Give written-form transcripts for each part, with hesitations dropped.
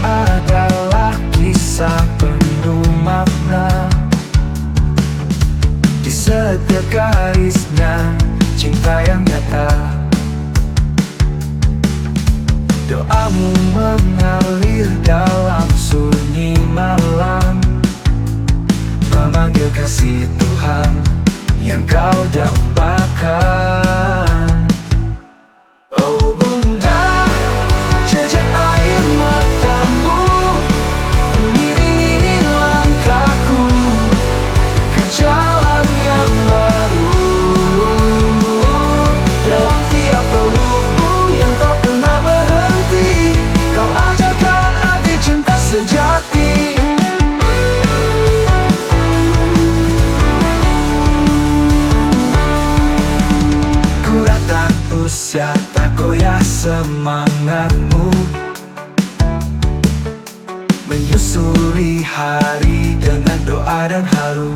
adalah kisah penuh makna. Di setiap garisnya cinta yang nyata. Doamu mengalir dalam sunyi malam, memanggil kasih Tuhan yang kau dambakan. Oh Bunda, jejak air matamu mengiringi langkahku ke jalan yang baru. Dalam tiap pelukmu yang tak pernah berhenti, kau ajarkan arti cinta sejati. Ku ratap usia, tak goyah semangatmu, menyusuri hari dengan doa dan haru.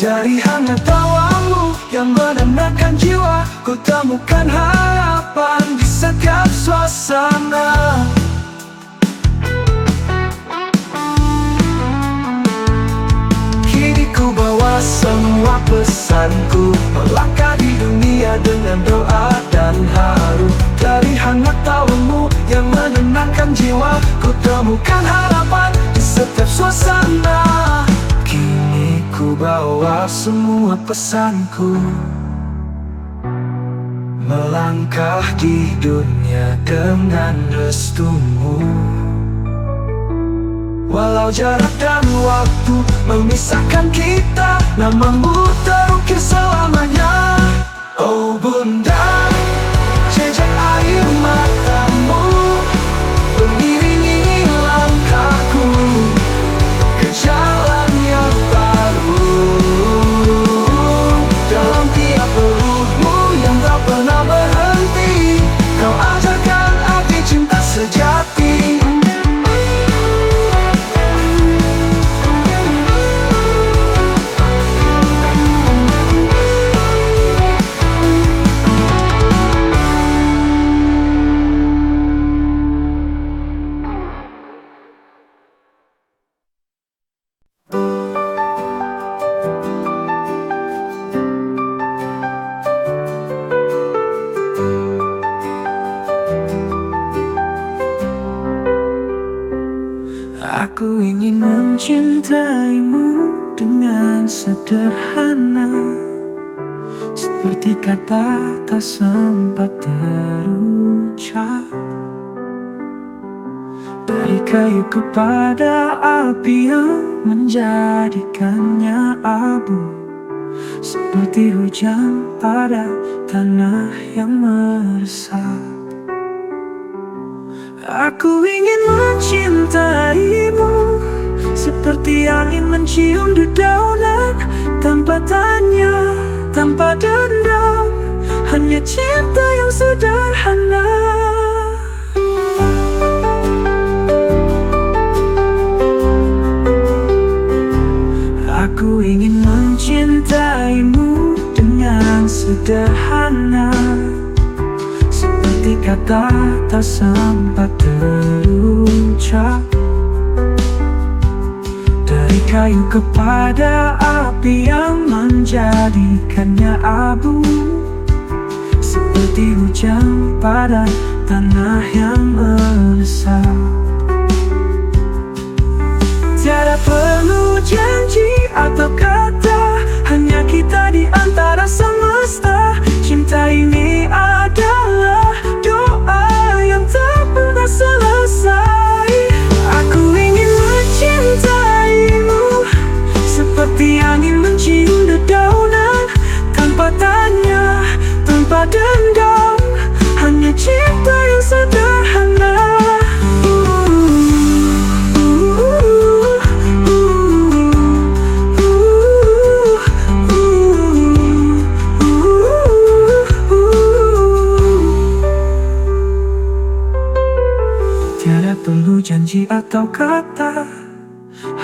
Dari hangat tawamu yang menenangkan jiwa, ku temukan harapan di setiap suasana. Kini ku bawa semua pesanku, melangkah di dunia dengan doa dan haru. Dari hangat tawamu yang menenangkan jiwa, ku temukan harapan di setiap suasana. Kini ku bawa semua pesanku, melangkah di dunia dengan restumu. Walau jarak dan waktu memisahkan kita, namamu terukir selamanya. Oh Bunda, jejak air matamu mengiringi langkahku ke jalan yang baru. Dalam tiap pelukmu yang tak pernah berhenti, kau ajarkan arti cinta sejati. Aku ingin mencintaimu dengan sederhana, seperti kata tak sempat terucap. Dari kayu kepada api yang menjadikannya abu, seperti hujan pada tanah yang meresap. Aku ingin mencintaimu seperti angin mencium dedaunan, tanpa tanya, tanpa dendam, hanya cinta yang sederhana. Aku ingin mencintaimu dengan sederhana, seperti kata tak sempat terucap. Dari kayu kepada api yang menjadikannya abu, seperti hujan pada tanah yang meresap. Tiada perlu janji atau kata, hanya kita di antara semesta. Cinta ini adalah doa yang tak pernah selesai. Aku ingin mencintaimu seperti angin mencium dedaunan, tanpa tanya, tanpa dendam, hanya cinta yang sederhana. Tiada perlu janji atau kata,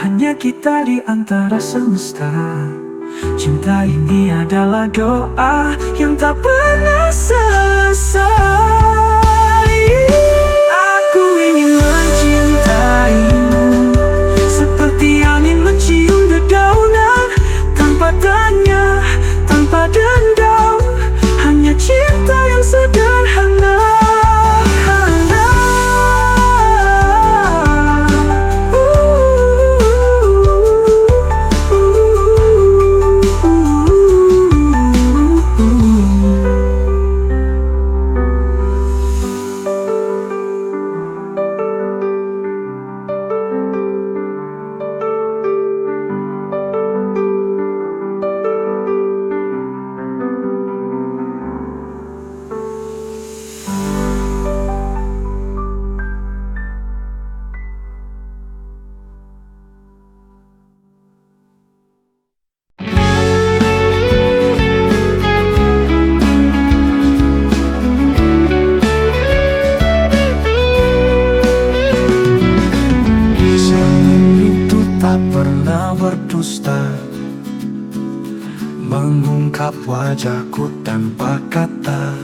hanya kita di antara semesta. Cinta ini adalah doa yang tak pernah selesai. wajahku tanpa kata.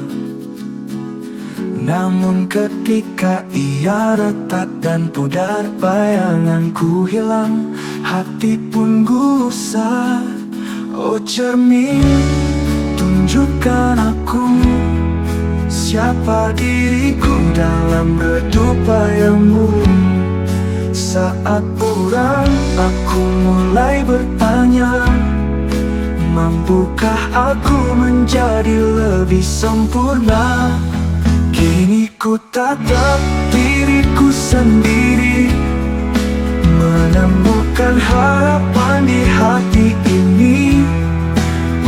Namun ketika ia retak dan pudar, bayanganku hilang, hati pun gusar. Oh cermin, tunjukkan aku siapa diriku dalam redup bayangmu. Saat buram aku mulai bertanya, mampukah aku menjadi lebih sempurna? Kini ku tatap diriku sendiri, menemukan harapan di hati ini.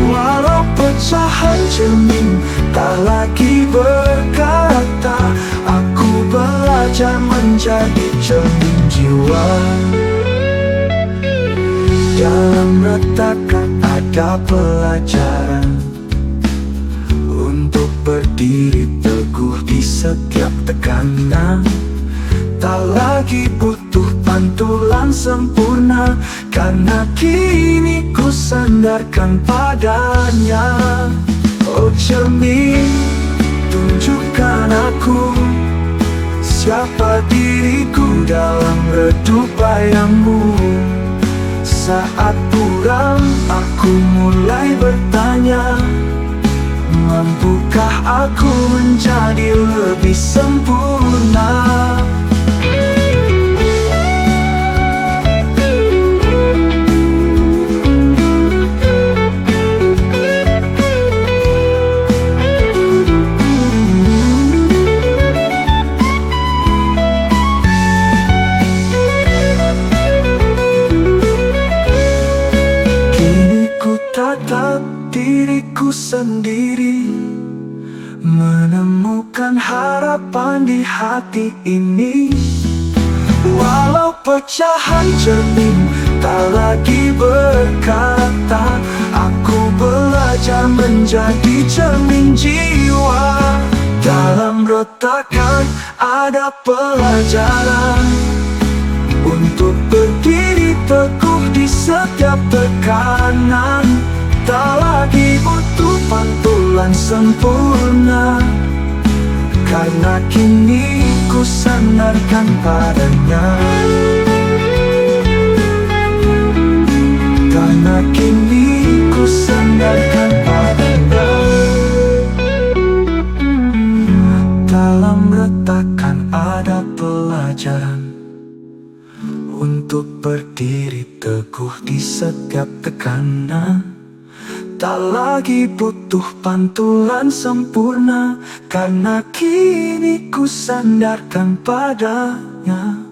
Walau pecahan cermin tak lagi berkata, aku belajar menjadi cermin jiwa. Dalam retakan ada pelajaran untuk berdiri teguh di setiap tekanan. Tak lagi butuh pantulan sempurna, karena kini ku sandarkan padanya. Oh cermin, tunjukkan aku siapa diriku dalam redup bayangmu. Saat buram aku mulai bertanya, mampukah aku menjadi lebih sempurna? Kini ku tatap diriku sendiri, menemukan harapan di hati ini. Walau pecahan cermin tak lagi berkata, aku belajar menjadi cermin jiwa. Dalam retakan ada pelajaran untuk berdiri teguh di setiap tekanan. Tak lagi butuh pantulan sempurna, karena kini ku sandarkan padanya. Karena kini ku sandarkan padanya. Dalam retakan ada pelajaran untuk berdiri teguh di setiap tekanan. Tak lagi butuh pantulan sempurna, karena kini ku sandarkan padanya.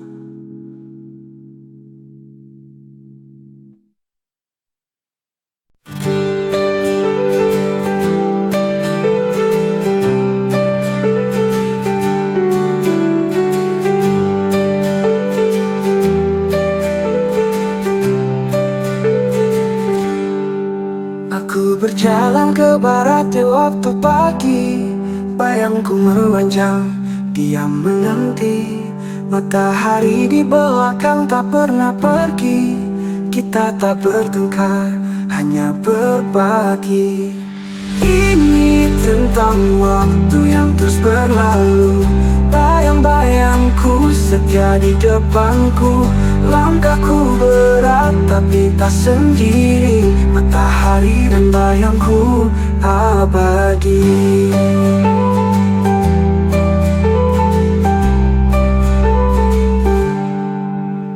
Aku berjalan ke barat di waktu pagi, bayangku memanjang, diam menanti. Matahari di belakang tak pernah pergi, kita tak bertengkar, hanya berbagi. Ini tentang waktu yang terus berlalu, bayang-bayangku setia di depanku. Langkahku berat tapi tak sendiri, matahari dan bayangku abadi.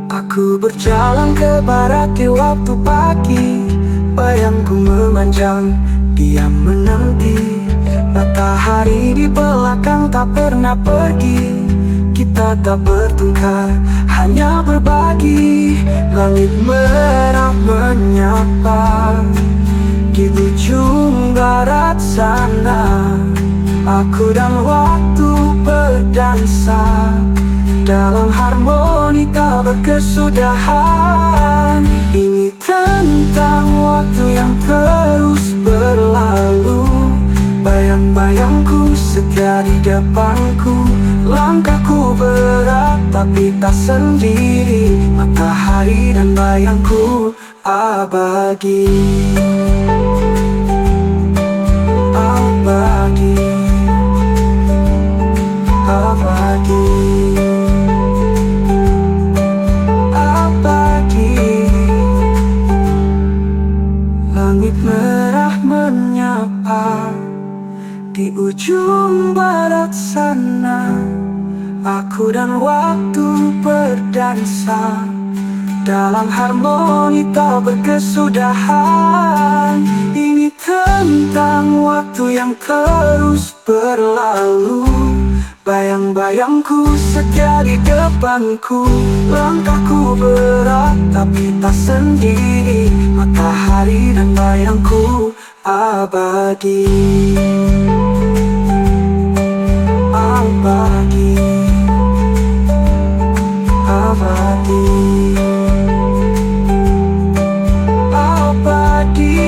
Aku berjalan ke barat di waktu pagi, bayangku memanjang, diam menanti. Matahari di belakang tak pernah pergi, kita tak bertengkar, hanya berbagi. Langit merah menyapa di ujung barat sana. Aku dan waktu berdansa dalam harmonika berkesudahan. Ini tentang waktu yang terus berlalu, bayang-bayangku setia di depanku. Langkahku berat tapi tak sendiri, matahari dan bayangku abadi. bersamamu abadi. Langit merah menyapa di ujung barat sana. Aku dan waktu berdansa dalam harmoni tak berkesudahan. Ini tentang waktu yang terus berlalu. Bayang-bayangku setia di depanku. Langkahku berat tapi tak sendiri. Matahari dan bayangku abadi. Abadi, abadi, abadi.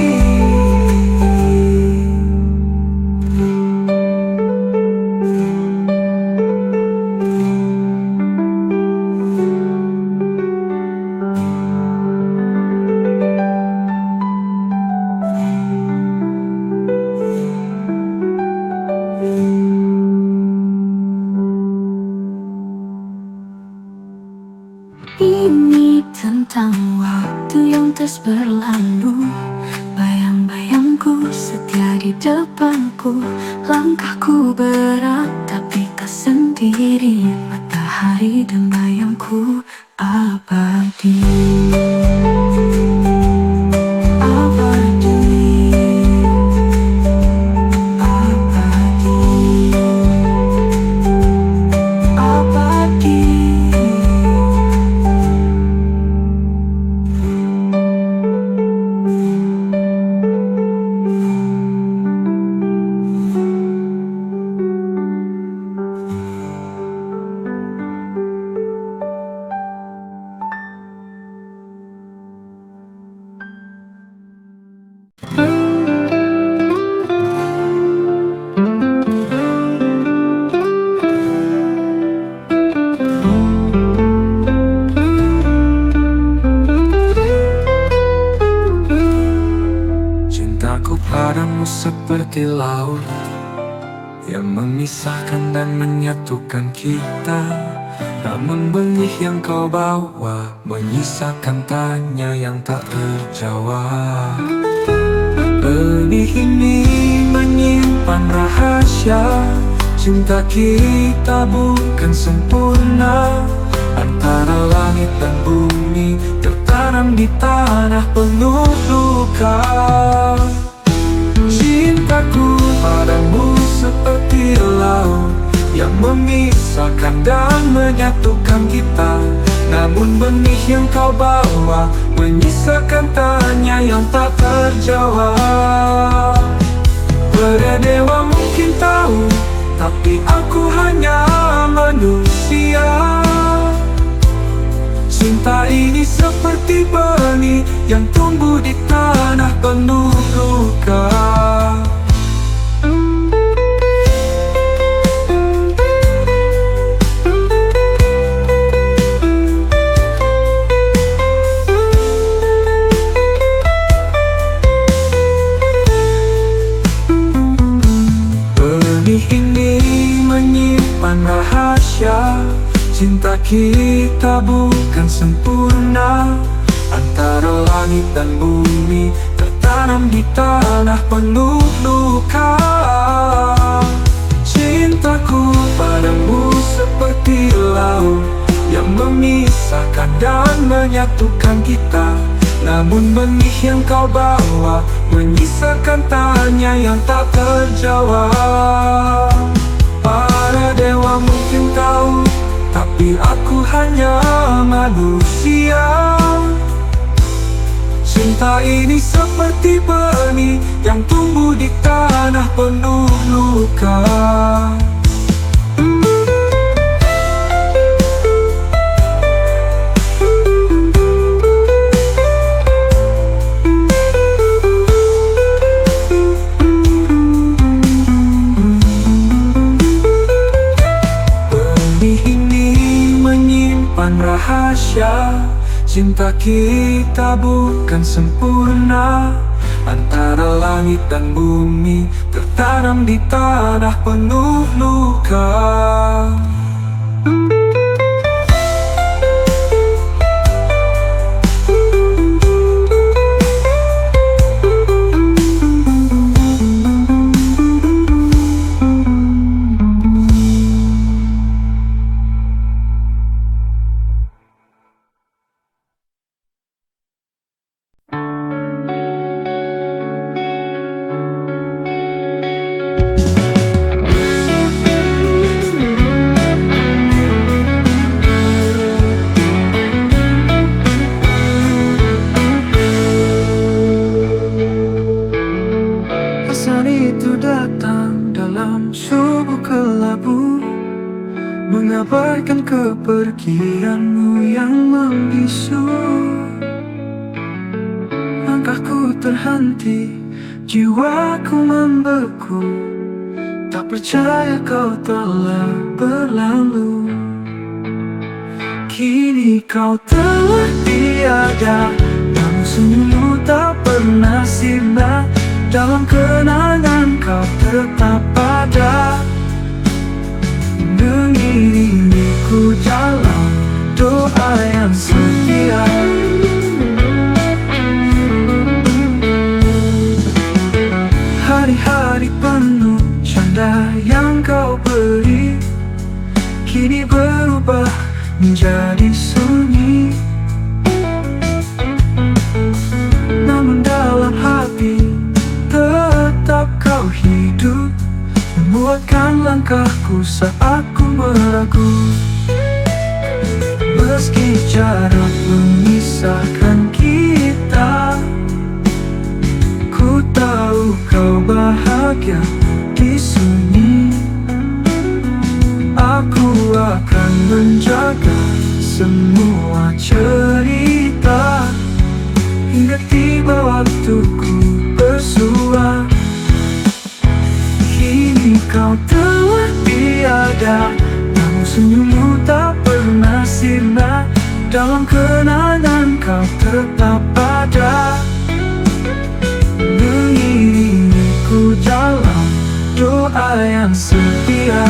Ini tentang waktu yang terus berlalu. Bayang-bayangku setia di depanku. Langkahku berat tapi tak sendiri. Matahari dan bayangku abadi. Abadi, abadi, abadi. Cintaku padamu seperti laut yang memisahkan dan menyatukan kita. Namun benih yang kau bawa menyisakan tanya yang tak terjawab. Benih ini menyimpan rahasia. Cinta kita bukan sempurna. Antara langit dan bumi tertanam di tanah penuh luka. Cintaku padamu seperti laut yang memisahkan dan menyatukan kita. Namun benih yang kau bawa menyisakan tanya yang tak terjawab. Para dewa mungkin tahu, tapi aku hanya manusia. Cinta ini seperti benih yang tumbuh di tanah penuh luka. Benih ini menyimpan rahasia. Cinta kita bukan sempurna. Antara langit dan bumi tertanam di tanah penuh luka. Cintaku padamu seperti laut yang memisahkan dan menyatukan kita. Namun benih yang kau bawa menyisakan tanya yang tak terjawab. Para dewa mungkin tahu, tapi aku hanya manusia. Cinta ini seperti benih yang tumbuh di tanah penuh luka. Benih ini menyimpan rahasia. Cinta kita bukan sempurna. Antara langit dan bumi tertanam di tanah penuh luka. Pesan itu datang dalam subuh kelabu, mengabarkan kepergianmu yang membisu. Langkahku terhenti, jiwaku membeku, tak percaya kau telah berlalu. Kini kau telah tiada, namun senyummu tak pernah sirna. Dalam kenangan kau tetap ada, mengiringiku dalam doa yang setia. Hari-hari penuh canda yang kau beri, kini berubah menjadi sunyi. Namun dalam hati tetap kau hidup, menguatkan langkahku saat ku meragu. Meski jarak memisahkan kita, ku tahu kau bahagia di sunyi. Aku akan menjaga semua cerita hingga tiba waktuku bersua. Kini kau telah tiada, namun senyummu tak pernah sirna. Dalam kenangan kau tetap ada, mengiringiku dalam doa yang setia.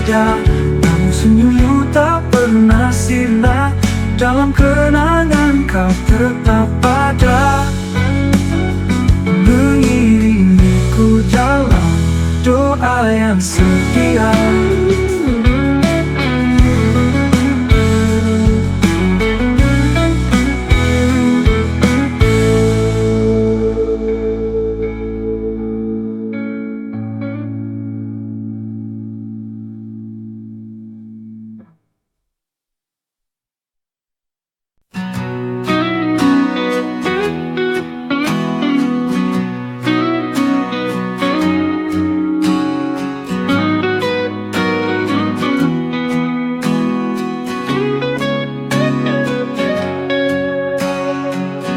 Namun senyummu tak pernah sirna. Dalam kenangan kau tetap ada, mengiringiku dalam doa yang setia.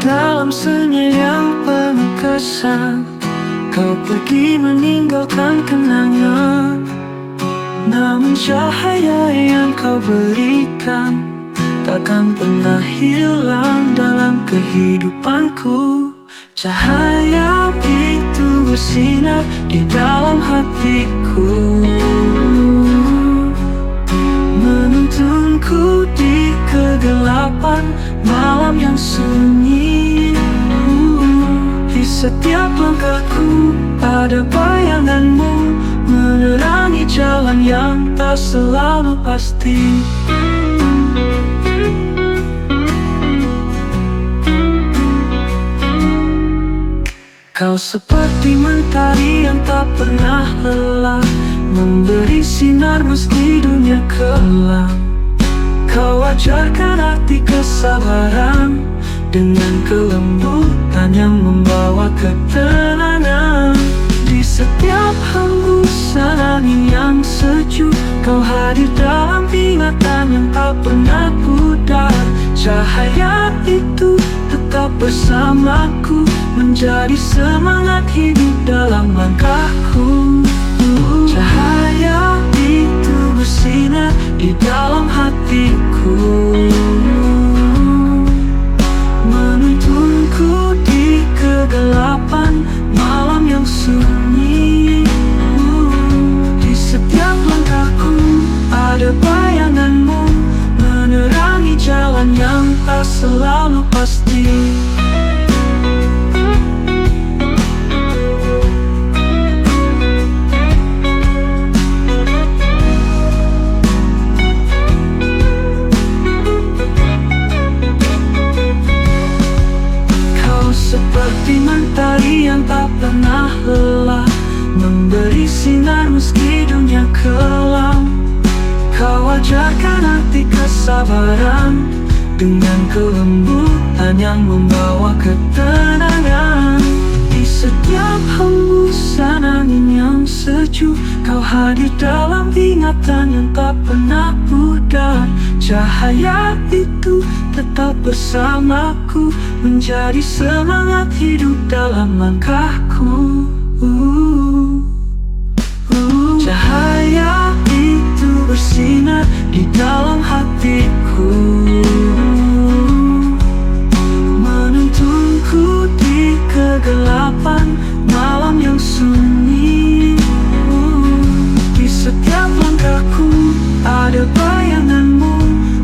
Dalam sunyi yang penuh kesan, kau pergi meninggalkan kenangan. Namun cahaya yang kau berikan takkan pernah hilang dalam kehidupanku. Cahaya itu bersinar di dalam hatiku, menuntunku di kegelapan malam yang sunyi. Di setiap langkahku ada bayanganmu, menerangi jalan yang tak selalu pasti. Kau seperti mentari yang tak pernah lelah, memberi sinar meski dunia kelam. Kau ajarkan arti kesabaran dengan kelembutan yang membawa ketenangan. Di setiap hembusan angin yang sejuk, kau hadir dalam ingatan yang tak pernah pudar. Cahaya itu tetap tetap bersamaku, menjadi semangat hidup dalam langkahku. Cahaya itu bersinar di dalam hatiku, menuntunku di kegelapan malam yang sunyi. Di setiap langkahku ada bayanganmu, menerangi jalan yang tak selalu pasti. Seperti mentari yang tak pernah lelah, memberi sinar meski dunia kelam. Kau ajarkan arti kesabaran dengan kelembutan yang membawa ketenangan. Di setiap hembusan angin yang sejuk, kau hadir dalam ingatan yang tak pernah pudar. Cahaya itu tetap bersamaku, menjadi semangat hidup dalam langkahku. Cahaya itu bersinar di dalam hatiku, menuntunku di kegelapan malam yang sunyi. Di setiap langkahku ada bayanganmu,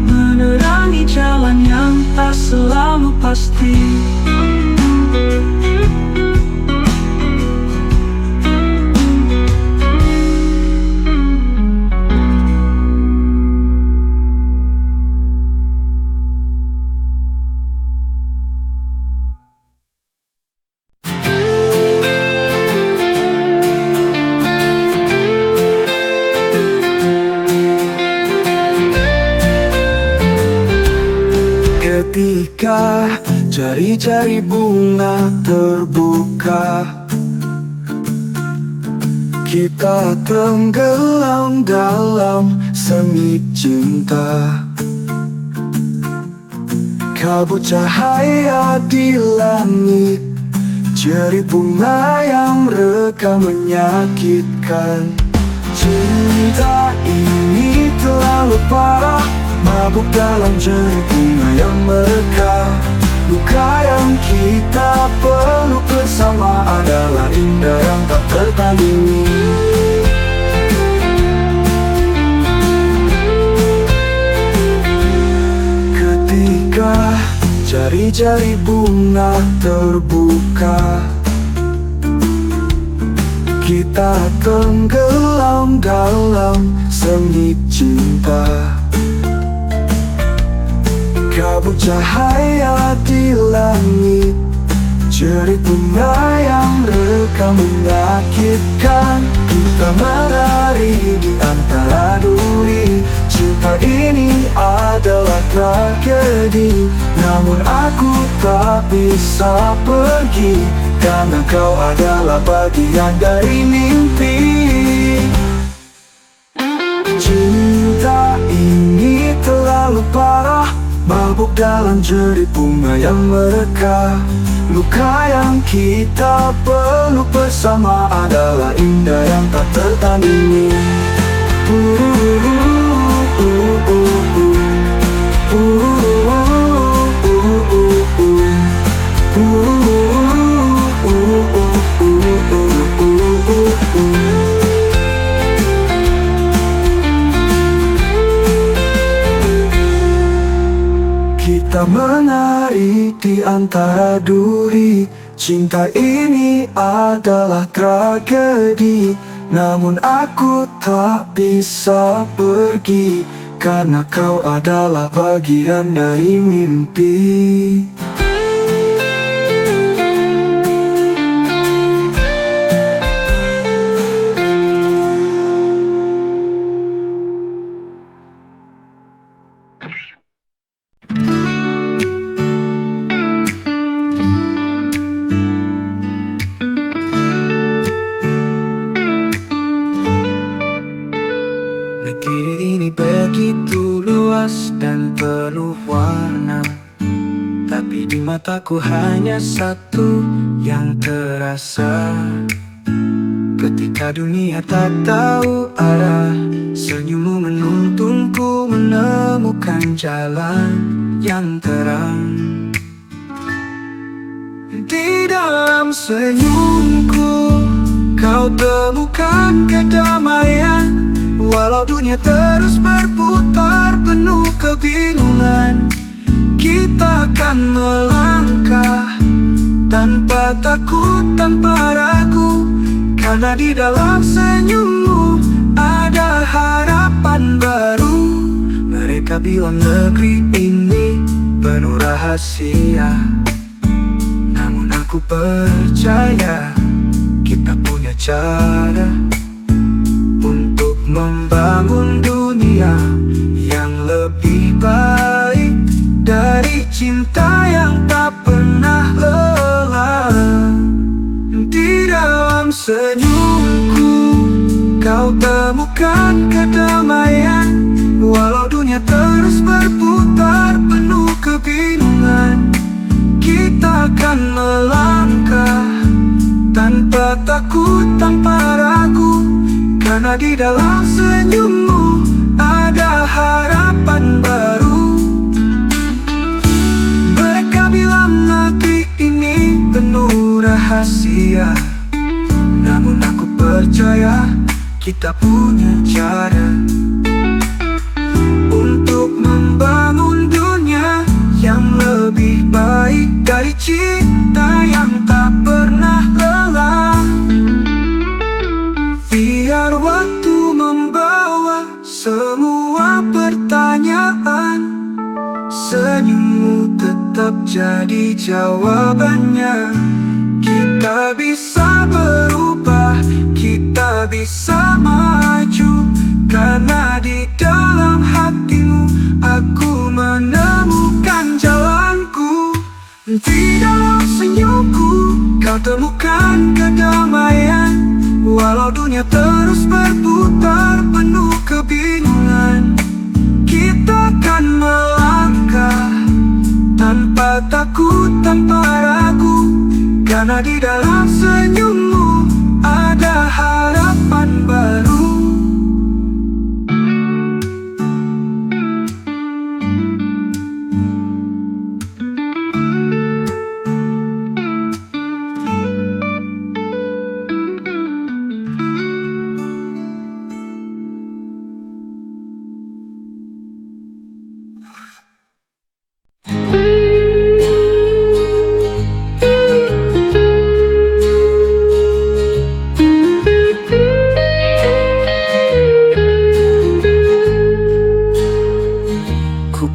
menerangi jalan yang tak selalu pasti. Ketika jari-jari bunga terbuka, kita tenggelam dalam sengit cinta. Kabut cahaya di langit, jari bunga yang rekam menyakitkan. Cinta ini terlalu parah, mabuk dalam jari bunga yang merekah. Luka yang kita peluk bersama adalah indah yang tak tertandingi. Ketika jari-jari bunga terbuka, kita tenggelam dalam sengit cinta. Kabut cahaya di langit, jari bunga yang rekam menyakitkan. Kita menari di antara duri, cinta ini adalah tragedi. Namun aku tak bisa pergi, karena kau adalah bagian dari mimpi. Cinta ini terlalu parah, mabuk dalam jari bunga yang merekah. Luka yang kita peluk bersama adalah indah yang tak tertandingi. Kita menari di antara duri, cinta ini adalah tragedi. Namun aku tak bisa pergi, karena kau adalah bagian dari mimpi. Negeri ini begitu luas dan penuh warna, tapi Di mataku hanya satu yang terasa. Ketika dunia tak tahu arah, senyummu menuntunku menemukan jalan yang terang. Di dalam senyumku kau temukan kedamaian. Walau dunia terus berputar penuh kebingungan, kita akan melangkah tanpa takut, tanpa ragu. Karena di dalam senyummu ada harapan baru. Mereka bilang negeri ini penuh rahasia, namun aku percaya kita punya cara untuk membangun dunia yang lebih baik. Dari cinta yang tak pernah lelah. Di dalam senyumku kau temukan kedamaian. Walau dunia terus berputar penuh kebingungan, kita akan melangkah tanpa takut, tanpa ragu. Karena di dalam senyummu ada harapan baru. Mereka bilang negeri ini penuh rahasia, namun aku percaya kita punya cara untuk membangun dunia yang lebih baik. Dari cinta yang tak pernah lelah. Biar waktu membawa semua pertanyaan, senyummu tetap jadi jawabannya. Kita bisa berubah, kita bisa maju. Karena di dalam hatimu aku menemukan jalanku. Di dalam senyumku kau temukan kedamaian. Walau dunia terus berputar penuh kebingungan, kita akan melangkah tanpa takut, tanpa ragu. Karena di dalam senyummu ada harapan baru.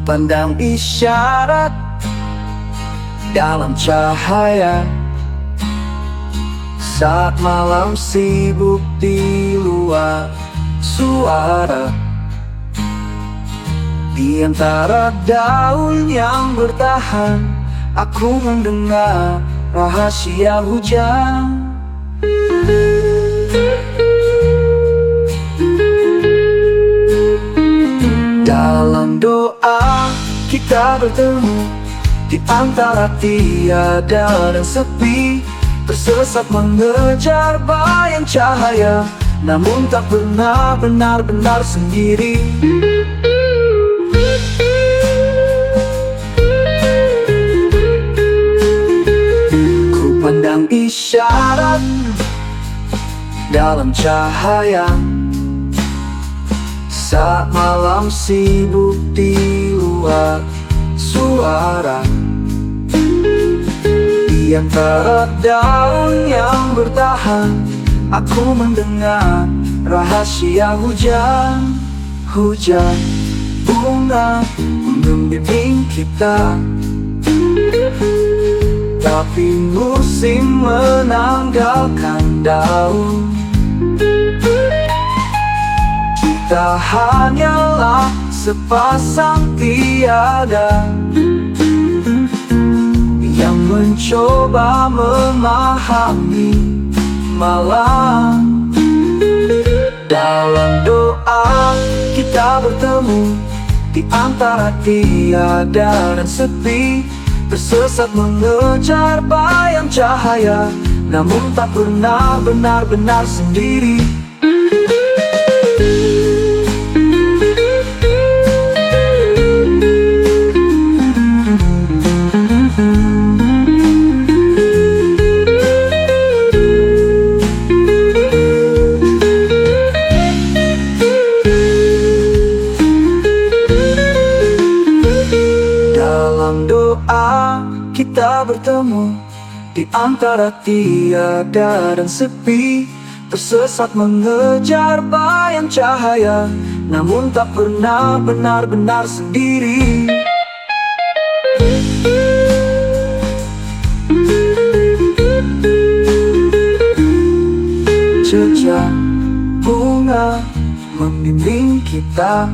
Pandang isyarat dalam cahaya, saat malam sibuk di luar suara. Di antara daun yang bertahan, aku mendengar rahasia hujan. Dalam doa kita bertemu di antara tiada dan sepi, tersesat mengejar bayang cahaya, namun tak pernah benar-benar sendiri. Ku pandang isyarat dalam cahaya, saat malam sibuk di luar suara. Di antara daun yang bertahan, aku mendengar rahasia hujan. Hujan bunga membimbing kita, tapi musim menanggalkan daun. Kita hanyalah sepasang tiada yang mencoba memahami malam. Dalam doa kita bertemu di antara tiada dan sepi, tersesat mengejar bayang cahaya, namun tak pernah benar-benar sendiri. Dalam doa kita bertemu di antara tiada dan sepi, tersesat mengejar bayang cahaya, namun tak pernah benar-benar sendiri. Jejak bunga membimbing kita,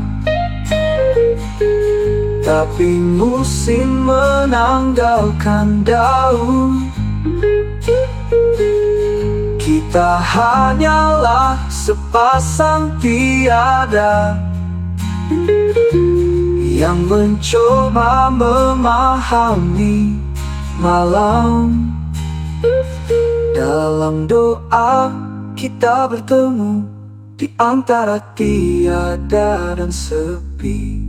tapi musim menanggalkan daun. Kita hanyalah sepasang tiada yang mencoba memahami malam. Dalam doa kita bertemu di antara tiada dan sepi.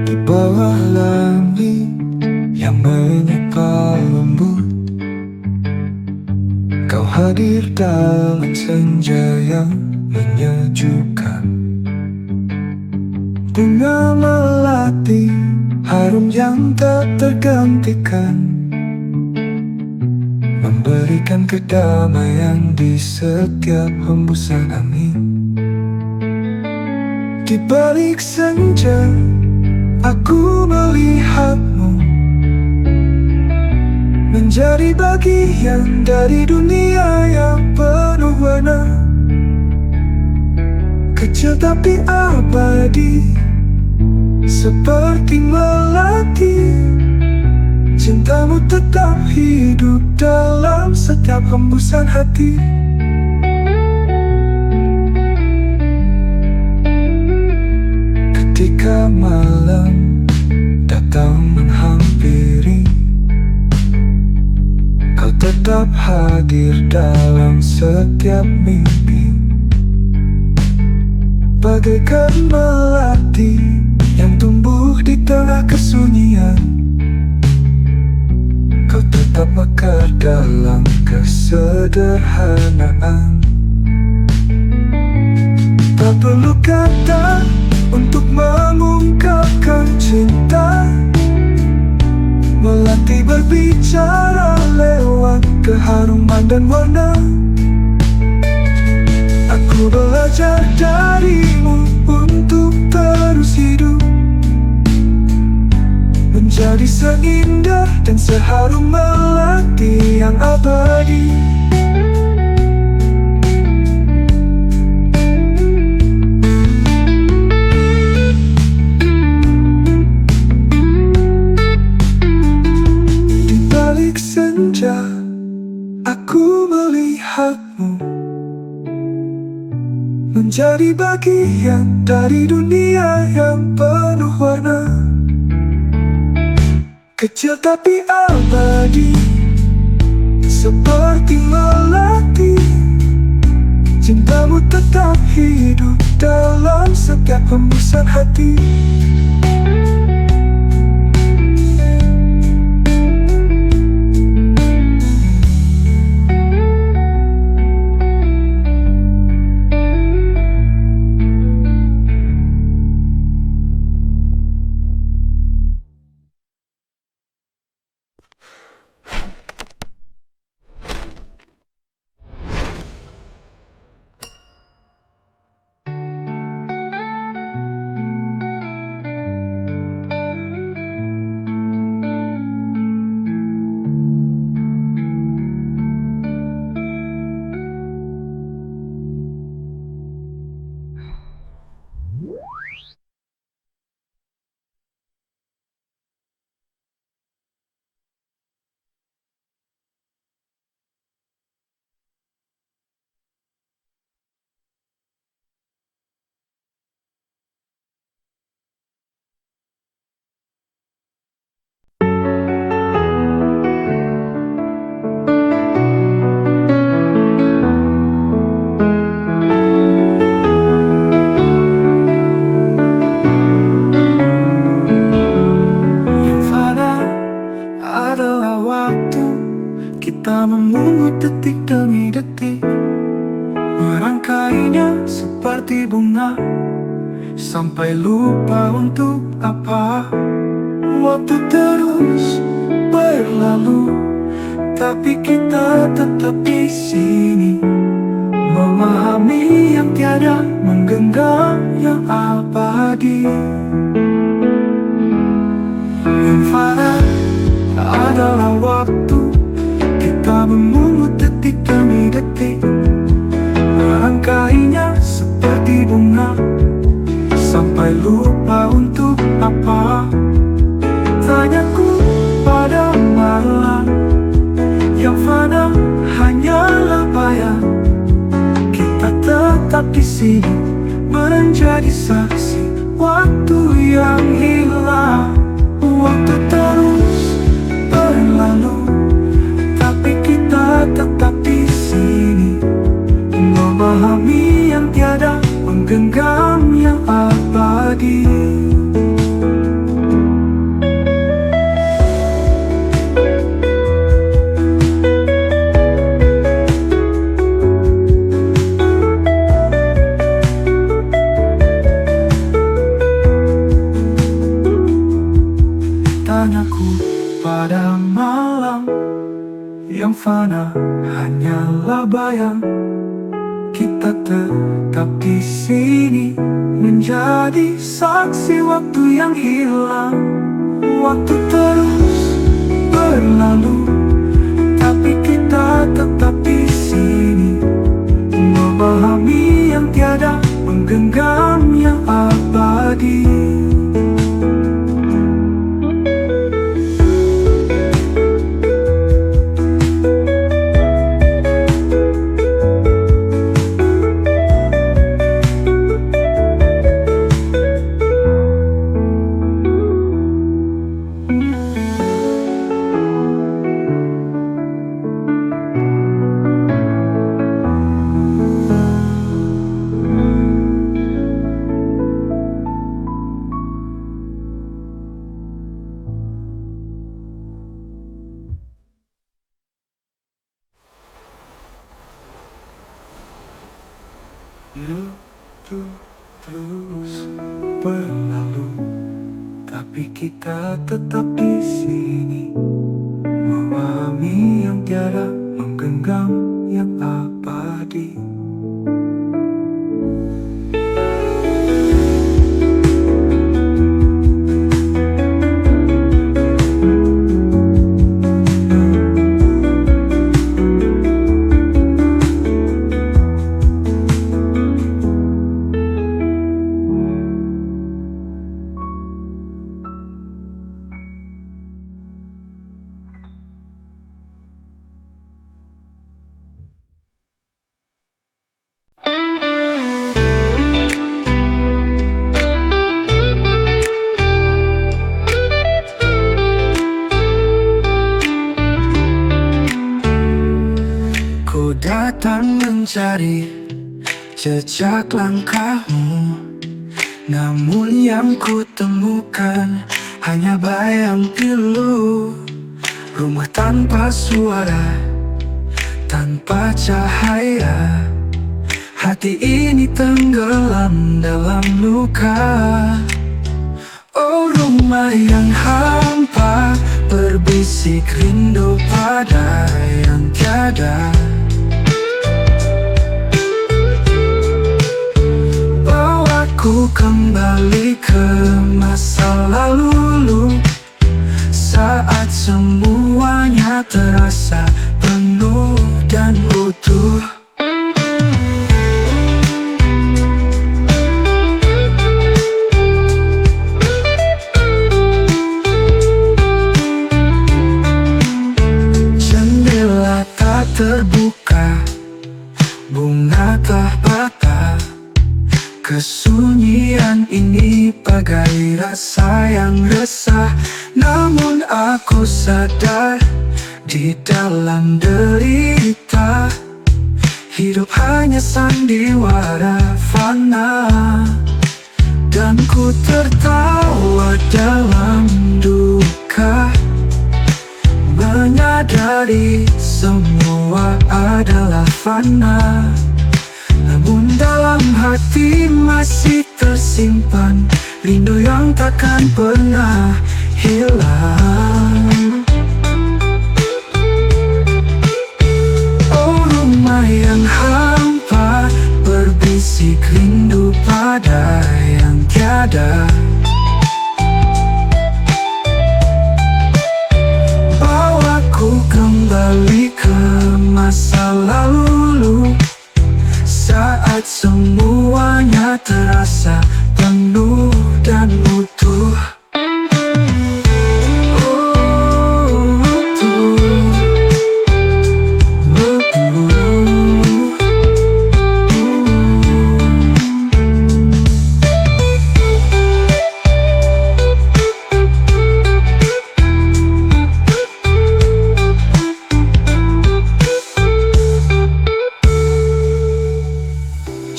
Di bawah langit yang menyapa lembut, kau hadir dalam senja yang menyejukkan. Bunga melati, harum yang tak tergantikan, memberikan kedamaian di setiap hembusan angin. Di balik senja, aku melihatmu menjadi bagian dari dunia yang penuh warna. Kecil tapi abadi, seperti melati. Cintamu tetap hidup dalam setiap hembusan hati. Ketika malam datang menghampiri, kau tetap hadir dalam setiap mimpi. Bagaikan melati yang tumbuh di tengah kesunyian, kau tetap mekar dalam kesederhanaan. Tak perlu kata untuk mengungkapkan cinta, melati berbicara lewat keharuman dan warna. Aku belajar darimu untuk terus hidup, menjadi seindah dan seharum melati yang abadi. Di balik senja, aku melihatmu menjadi bagian dari dunia yang penuh warna. Kecil tapi abadi, seperti melati. Cintamu tetap hidup dalam setiap hembusan hati. Merangkainya seperti bunga, sampai lupa untuk apa. Waktu terus berlalu, tapi kita tetap di sini, memahami yang tiada, menggenggam yang abadi. Yang fana adalah waktu, kita memungut detik demi detik. Merangkainya seperti bunga, sampai lupa untuk apa. Tanyaku pada malam, yang fana hanyalah bayang. Kita tetap di sini, menjadi saksi waktu yang hilang. Waktu terus berlalu, tapi kita tetap di sini, memahami yang tiada, menggenggam yang abadi. Tanyaku pada malam, yang fana hanyalah bayang. Kita tetap di sini, menjadi saksi waktu yang hilang. Waktu terus berlalu, tapi kita tetap di sini, memahami yang tiada, menggenggam yang abadi. Terus berlalu, tapi kita tetap di sini, memahami yang tiada, menggenggam yang abadi. Datang mencari jejak langkahmu, namun yang ku temukan hanya bayang pilu. Rumah tanpa suara, tanpa cahaya, hati ini tenggelam dalam luka. Oh, rumah yang hampa, berbisik rindu pada yang tiada. Ku kembali ke masa lalu, saat semuanya terasa penuh dan utuh. Jendela tak terbuka, bunga tak patah. Kesunyian ini bagai rasa yang resah, namun aku sadar di dalam derita, hidup hanya sandiwara fana. Dan ku tertawa dalam duka, menyadari semua adalah fana. hati masih tersimpan rindu yang takkan pernah hilang. Oh, rumah yang hampa berbisik rindu pada yang tiada. Bawaku kembali ke masa lalu, saat semuanya terasa penuh dan utuh.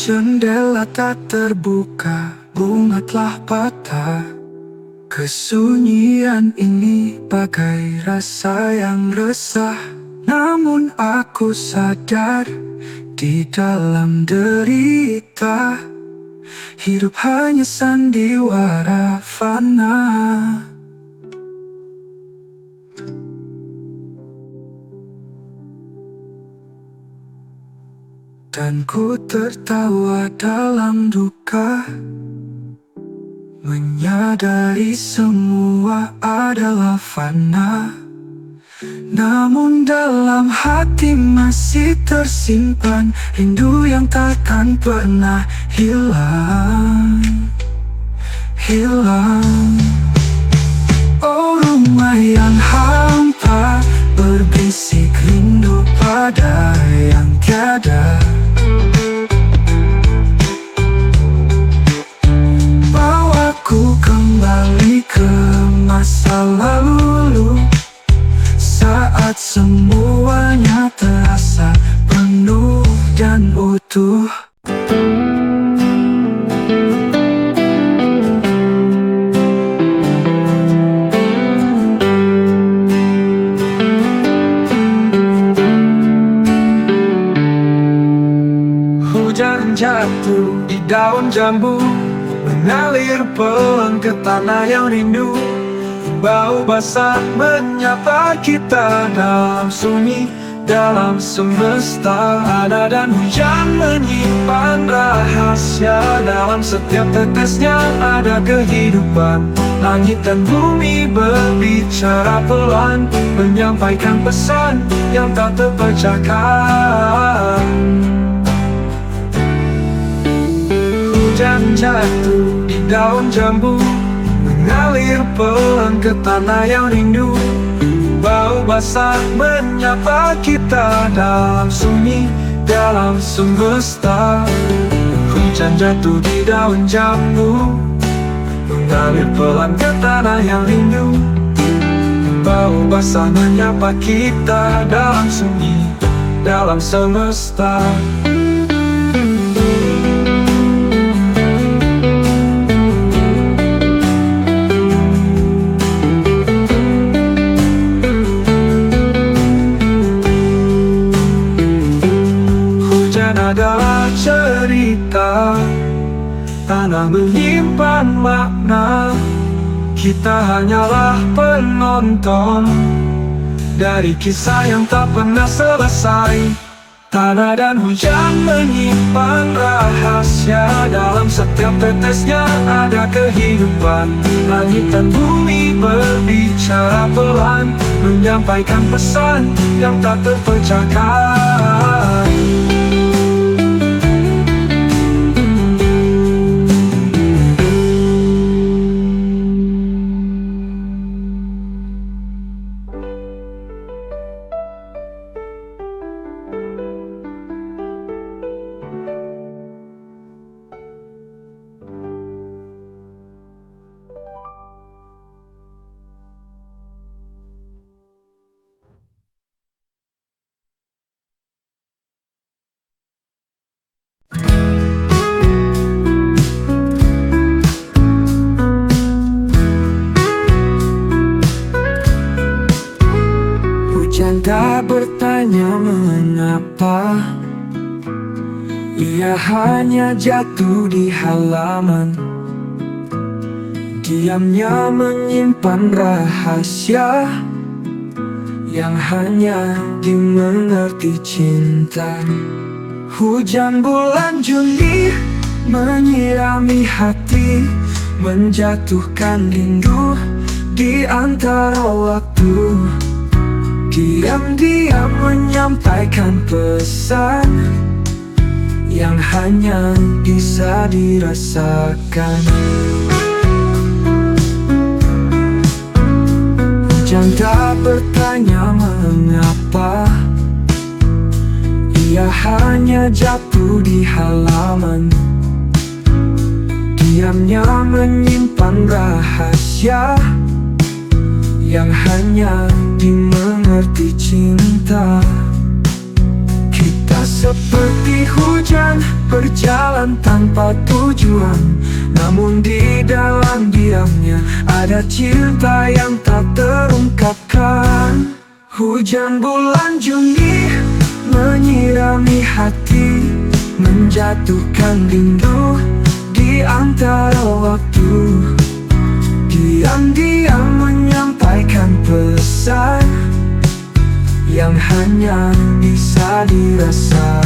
Jendela tak terbuka, bunga telah patah. Kesunyian ini bagai rasa yang resah. Namun aku sadar di dalam derita, hidup hanya sandiwara fana. Dan ku tertawa dalam duka, menyadari semua adalah fana. Namun dalam hati masih tersimpan rindu yang takkan pernah hilang. Oh, rumah yang hampa berbisik rindu pada yang tiada. Bawaku kembali ke masa lalu, saat semuanya terasa penuh dan utuh. Hujan jatuh di daun jambu, mengalir pelan ke tanah yang rindu. Bau basah menyapa kita dalam sunyi, dalam semesta. Ada dan hujan menyimpan rahasia, dalam setiap tetesnya ada kehidupan. Langit dan bumi berbicara pelan, menyampaikan pesan yang tak terpecahkan. Hujan jatuh di daun jambu, mengalir pelan ke tanah yang rindu. Bau basah menyapa kita dalam sunyi, dalam semesta. Hujan jatuh di daun jambu, mengalir pelan ke tanah yang rindu. Bau basah menyapa kita dalam sunyi, dalam semesta. Adalah cerita, tanah menyimpan makna. Kita hanyalah penonton dari kisah yang tak pernah selesai. Tanah dan hujan menyimpan rahasia, dalam setiap tetesnya ada kehidupan. Langit dan bumi berbicara pelan, menyampaikan pesan yang tak terpecahkan. Ia hanya jatuh di halaman, diamnya menyimpan rahasia yang hanya dimengerti cinta. Hujan bulan Juni menyirami hati, menjatuhkan rindu di antara waktu. Diam-diam menyampaikan pesan yang hanya bisa dirasakan. Hujan tak bertanya mengapa, ia hanya jatuh di halaman, diamnya menyimpan rahasia yang hanya dimengerti cinta. Kita seperti hujan berjalan tanpa tujuan, namun di dalam diamnya ada cinta yang tak terungkapkan. Hujan bulan Juni menyirami hati, menjatuhkan rindu di antara waktu. Diam-diam menyampaikan pesan yang hanya bisa dirasakan.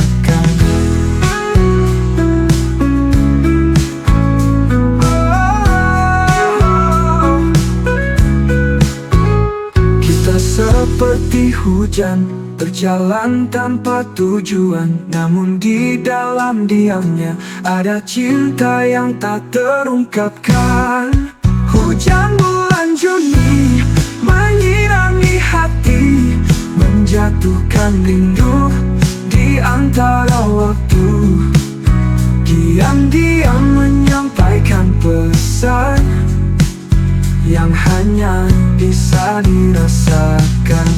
Kita seperti hujan berjalan tanpa tujuan, namun di dalam diamnya ada cinta yang tak terungkapkan. Hujan bulan Juni menyirami hati, menjatuhkan rindu di antara waktu. Diam-diam menyampaikan pesan yang hanya bisa dirasakan.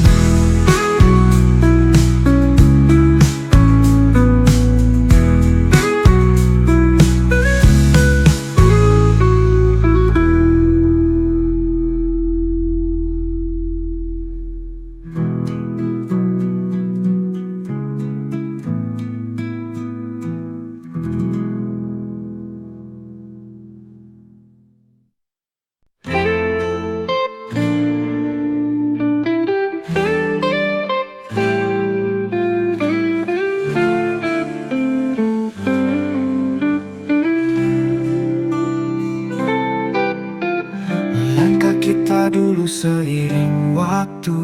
Kita dulu seiring waktu,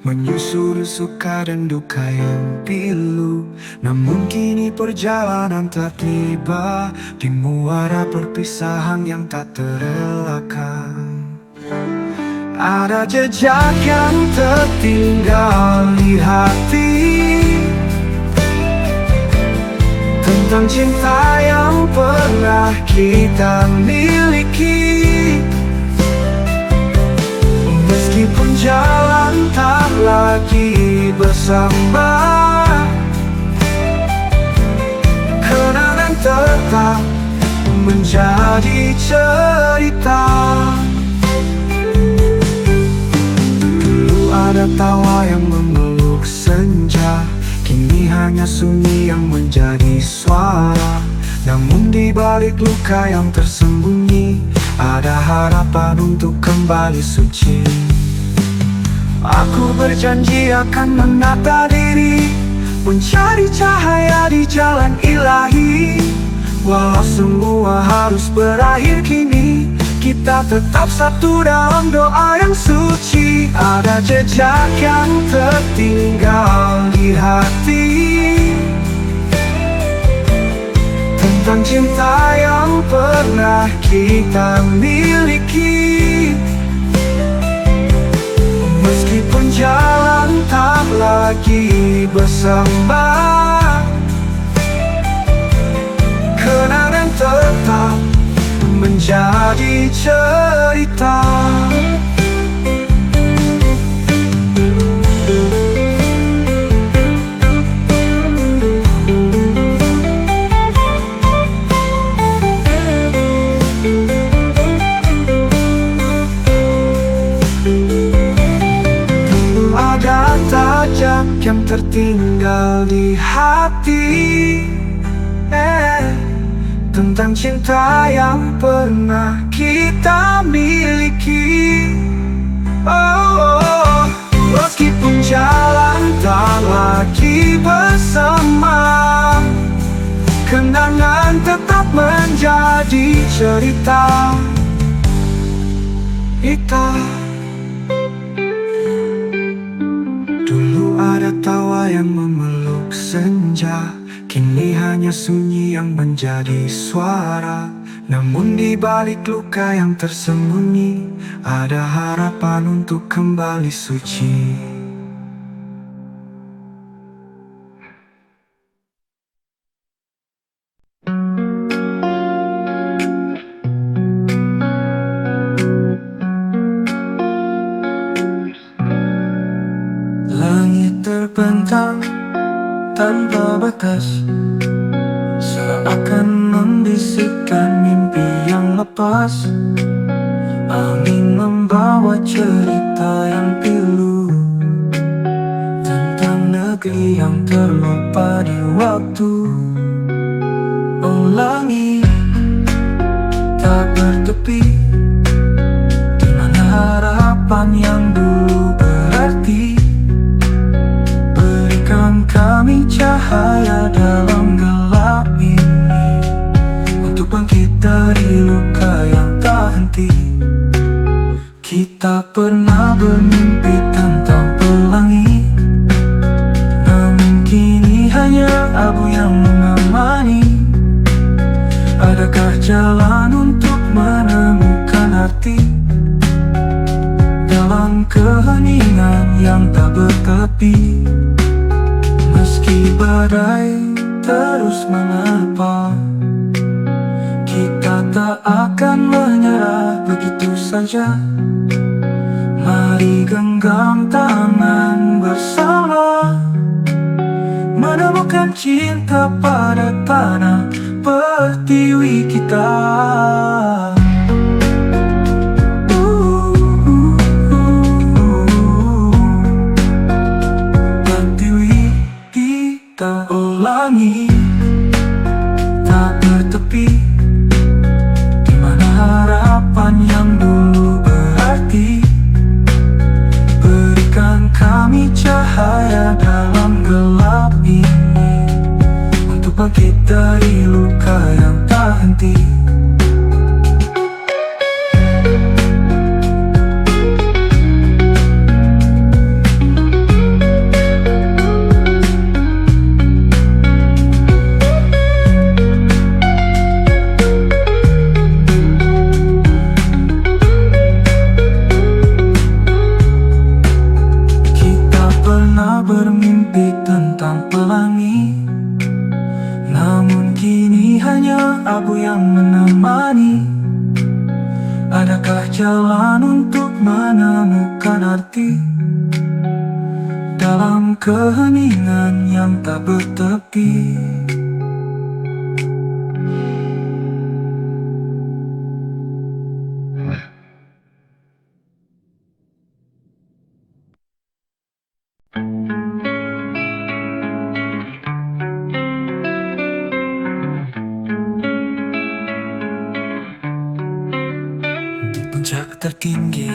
menyusuri suka dan duka yang pilu. Namun kini perjalanan tak tiba di muara perpisahan yang tak terelakkan. Ada jejak yang tertinggal di hati, tentang cinta yang pernah kita miliki. Meskipun jalan tak lagi bersama, kenangan tetap menjadi cerita. Dulu ada tawa yang memeluk senja, kini hanya sunyi yang menjadi suara. Namun di balik luka yang tersembunyi, ada harapan untuk kembali suci. Aku berjanji akan menata diri, mencari cahaya di jalan ilahi. Walau semua harus berakhir kini, kita tetap satu dalam doa yang suci. Ada jejak yang tertinggal di hati, tentang cinta yang pernah kita miliki. Meskipun jalan tak lagi bersama, kenangan tetap menjadi cerita. Yang tertinggal di hati, tentang cinta yang pernah kita miliki. Oh, meskipun jalan tak lagi bersama, kenangan tetap menjadi cerita kita. Dulu ada tawa yang memeluk senja, kini hanya sunyi yang menjadi suara. Namun di balik luka yang tersembunyi, ada harapan untuk kembali suci. Langit terbentang tanpa batas, seakan membisikkan mimpi yang lepas. Angin membawa cerita yang pilu tentang negeri yang terlupa di waktu. Oh langit tak bertepi, di mana harapan yang dulu berarti. Berikan kami cahaya dalam gelap ini, untuk bangkit dari luka yang tak henti. Kita pernah bermimpi tentang pelangi, namun kini hanya abu yang menemani. Adakah jalan untuk menemukan arti dalam keheningan yang tak bertepi? Meski badai terus menerpa, kita tak akan menyerah begitu saja. Mari genggam tangan bersama, menemukan cinta pada tanah pertiwi kita. Pertiwi kita. Oh langit tak bertepi, di mana harapan yang dulu berarti. Berikan kami cahaya dalam gelap ini, untuk bangkit dari luka yang tak henti. Bermimpi tentang pelangi, namun kini hanya abu yang menemani. Adakah jalan untuk menemukan arti dalam keheningan yang tak bertepi? Puncak tertinggi,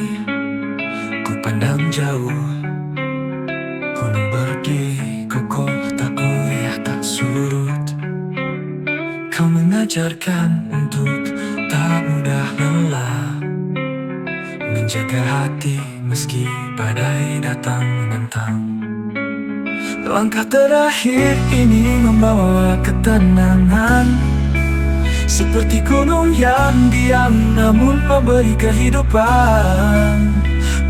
ku pandang jauh, gunung berdiri kokoh tak goyah tak surut. Kau mengajarkan untuk tak mudah lelah, menjaga hati meski badai datang menentang. Langkah terakhir ini membawa ketenangan, seperti gunung yang diam namun memberi kehidupan.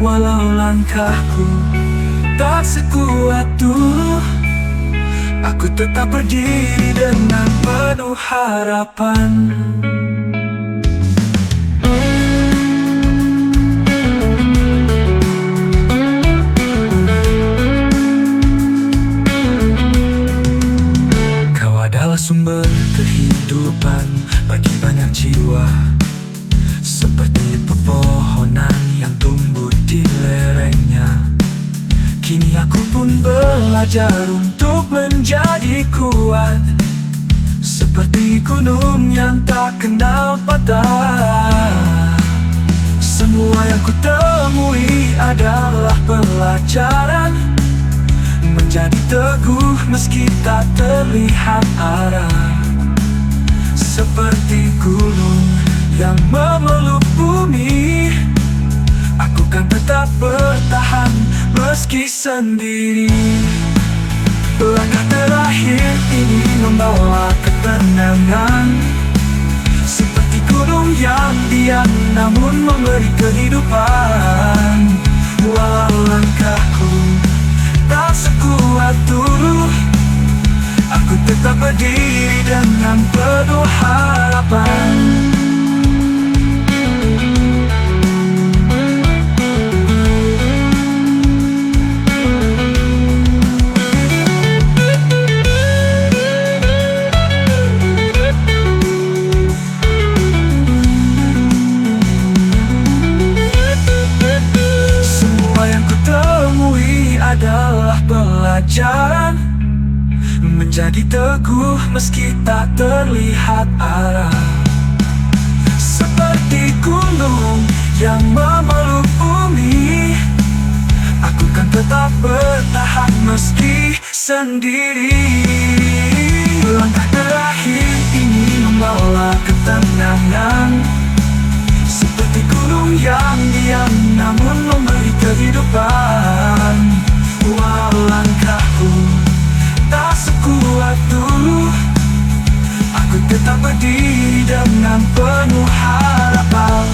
Walau langkahku tak sekuat dulu, aku tetap berdiri dengan penuh harapan. Kau adalah sumber kehidupan bagi banyak jiwa, seperti pepohonan yang tumbuh di lerengnya. Kini aku pun belajar untuk menjadi kuat, seperti gunung yang tak tak kenal patah. Semua yang ku temui adalah pelajaran, menjadi teguh meski tak terlihat arah. Seperti gunung yang memeluk bumi, aku kan tetap bertahan meski sendiri. Langkah terakhir ini membawa ketenangan, seperti gunung yang diam namun memberi kehidupan. Walau langkahku tak sekuat dulu, aku tetap berdiri dengan penuh harapan. Adalah pelajaran, menjadi teguh meski tak terlihat arah. Seperti gunung yang memeluk bumi, aku kan tetap bertahan meski sendiri. Langkah terakhir ini membawa ketenangan, seperti gunung yang diam namun memberi kehidupan. Walau langkahku tak sekuat dulu, aku tetap berdiri dengan penuh harapan.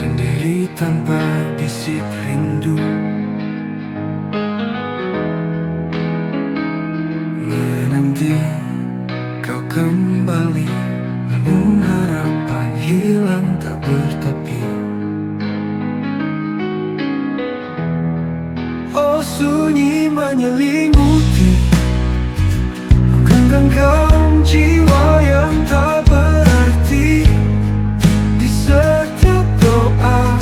Sendiri tanpa bisik rindu, menanti kau kembali, namun harapan hilang tak bertepi. Oh sunyi menyelimuti, genggam kau jiwa yang tak berarti. Di setiap doa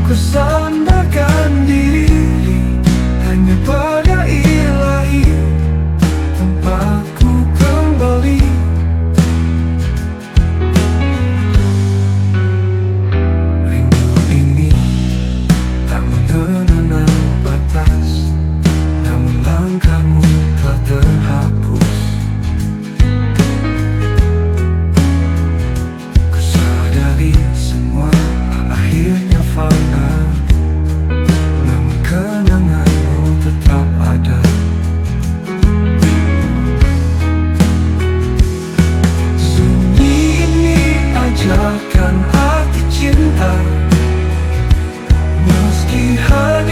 ku sandarkan diri hanya pada Ilahi, tempatku kembali. Rindu ini tak mengenal batas, namun langkahmu telah terhapus. Kusadari semua akhirnya fana, namun kenanganmu tetap ada. Sunyi ini ajarkan arti cinta, meski hanya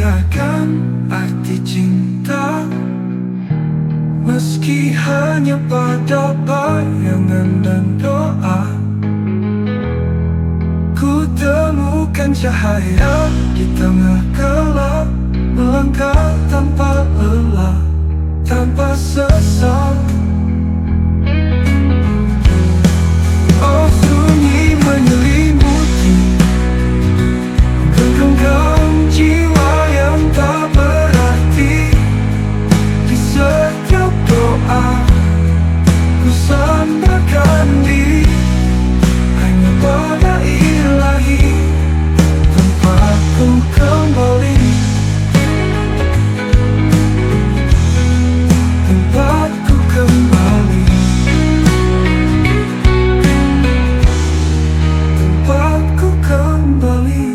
akan arti cinta, meski hanya pada bayangan dan doa. Ku temukan cahaya di tengah gelap, melangkah tanpa lelah, tanpa sesal. Oh, sunyi menyelimuti, menggenggam jiwa yang tak berarti. Di setiap doa ku sandarkan diri hanya pada Ilahi, tempatku kembali, tempatku kembali, tempatku kembali.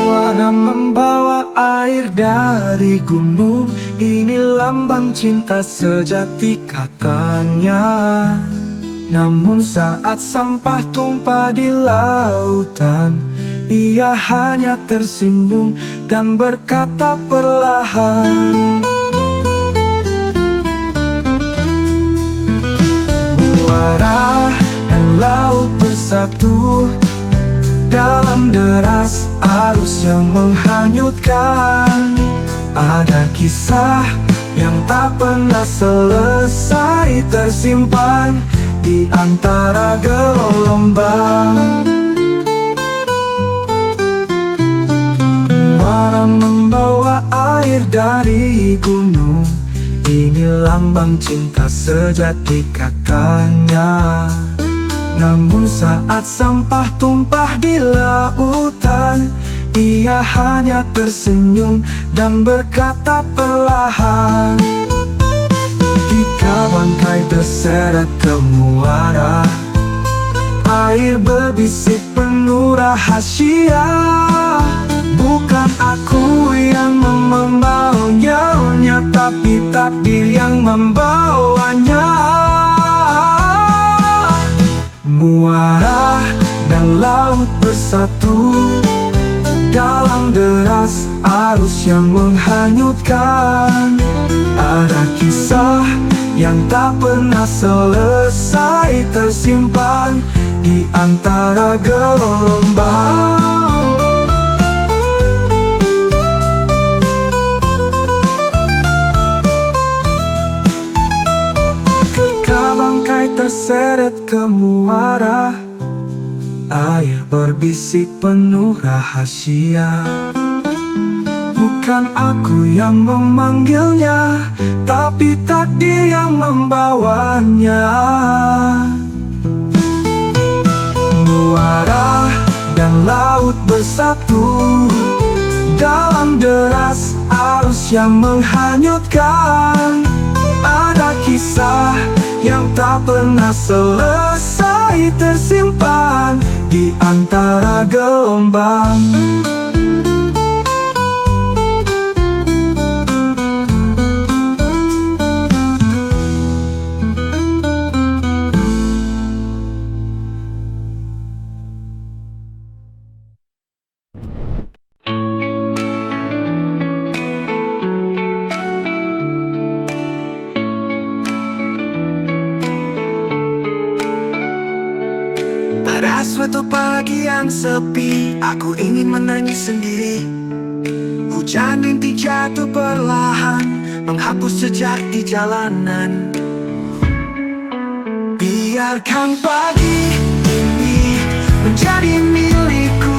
Muara membawa air dari gunung, ini lambang cinta sejati katanya. Namun saat sampah tumpah di lautan, ia hanya tersinggung dan berkata perlahan, muara dan laut bersatu dalam deras arus yang menghanyutkan. Ada kisah yang tak pernah selesai tersimpan di antara gelombang. Muara membawa air dari gunung, ini lambang cinta sejati katanya. Namun saat sampah tumpah di lautan, ia hanya tersenyum dan berkata perlahan, ketika bangkai terseret ke muara, air berbisik penuh rahasia. Bukan aku yang membawanya, tapi takdir yang membawanya. Muara dan laut bersatu dalam deras arus yang menghanyutkan. Ada kisah yang tak pernah selesai tersimpan di antara gelombang. Terseret ke muara, air berbisik penuh rahasia. Bukan aku yang memanggilnya, tapi takdir yang membawanya. Muara dan laut bersatu dalam deras arus yang menghanyutkan. Ada kisah yang tak pernah selesai tersimpan di antara gelombang. Pada suatu pagi yang sepi, aku ingin menangis sendiri. Hujan rintik jatuh perlahan, menghapus jejak di jalanan. Biarkan pagi ini menjadi milikku,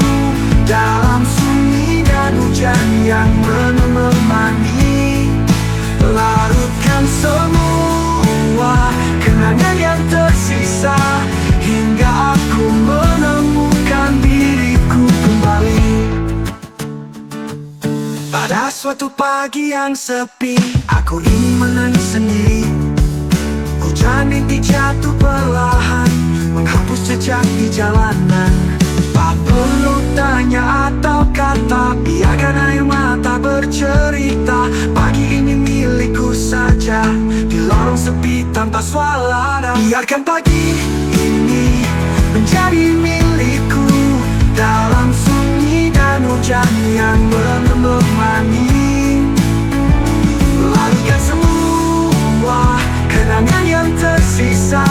dalam sunyi dan hujan yang menemani. Larutkan semua kenangan yang tersisa, hingga aku menemukan diriku kembali. Pada suatu pagi yang sepi, aku ingin menangis sendiri. Hujan rintik jatuh perlahan, menghapus jejak di jalanan. Tak perlu tanya atau kata, biarkan air mata bercerita. Pagi ini milikku saja, di lorong sepi tanpa suara. Biarkan pagi ini menjadi milikku, dalam sunyi dan hujan yang menemani. Lalukan semua kenangan yang tersisa,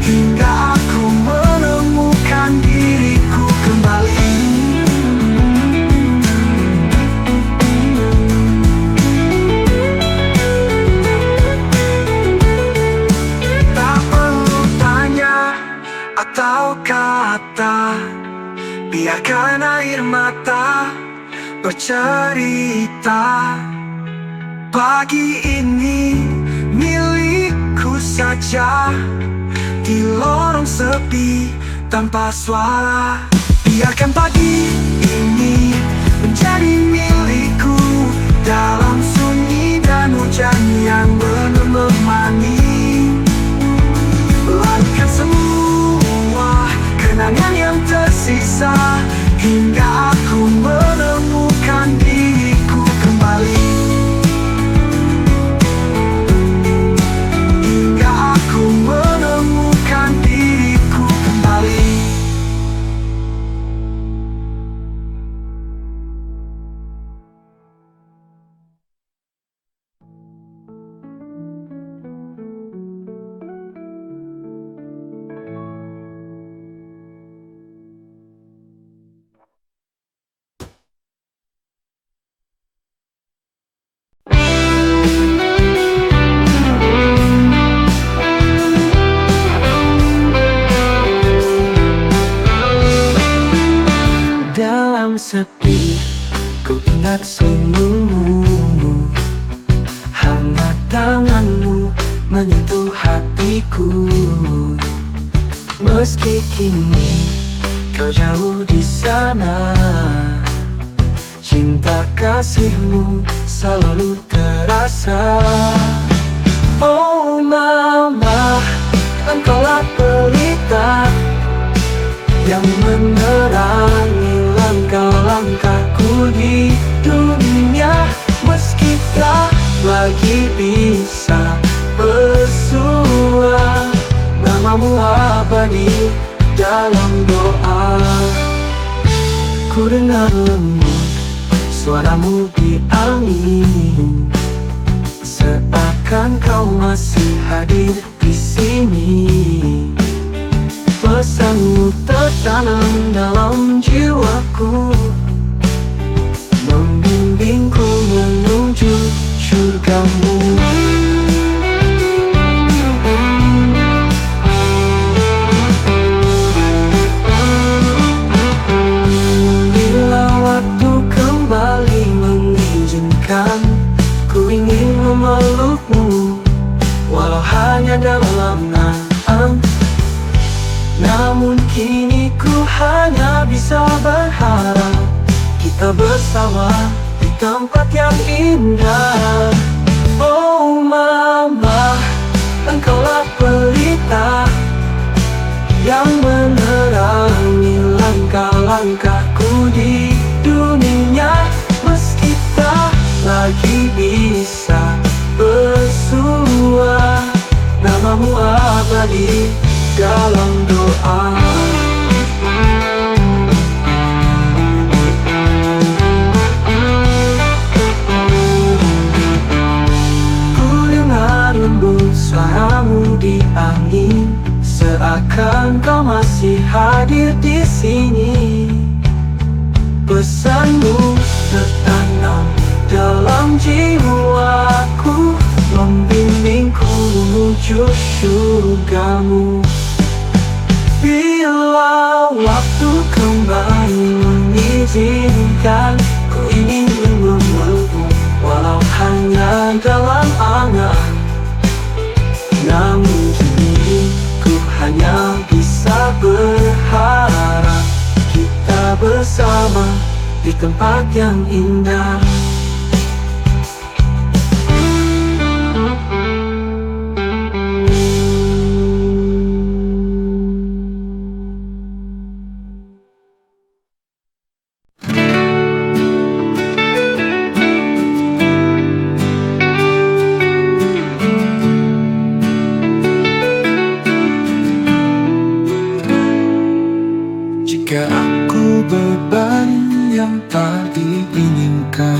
hingga aku menemukan diriku kembali. Tak perlu tanya atau kata, biarkan air mata bercerita. Pagi ini milikku saja, di lorong sepi tanpa suara. Biarkan pagi ini menjadi milikku, dalam sunyi dan hujan yang menemani. Lalukan semua kenangan yang tersisa, hingga aku menemukan diriku kembali. Hingga aku menemukan diriku kembali. Dalam sepi, ku ingat senyummu, hangat tanganmu menyentuh hatiku. Meski kini kau jauh di sana, cinta kasihmu selalu terasa. Oh mama, engkaulah pelita yang menerangi langkah-langkahku di dunia. Meski tak lagi bisa bersua, namamu abadi dalam doa. Ku dengar lembut suaramu di angin, seakan kau masih hadir di sini. Pesanmu tertanam dalam jiwaku, membimbingku menuju surgamu. Bila waktu kembali mengizinkan, ku ingin memelukmu, walau hanya dalam angan. Namun kini ku hanya bisa berharap kita bersama di tempat yang indah. Oh mama, engkaulah pelita yang menerangi langkah-langkahku di dunia. Meski tak lagi bisa bersua, namamu abadi dalam doa. Ku dengar lembut suaramu di angin, seakan kau masih hadir di sini. Pesanmu tertanam dalam jiwaku, membimbingku menuju surgamu. Bila waktu kembali mengizinkan, ku ingin memelukmu, walau hanya dalam angan. Namun kini ku hanya bisa berharap kita bersama di tempat yang indah. Jika aku beban yang tak diinginkan,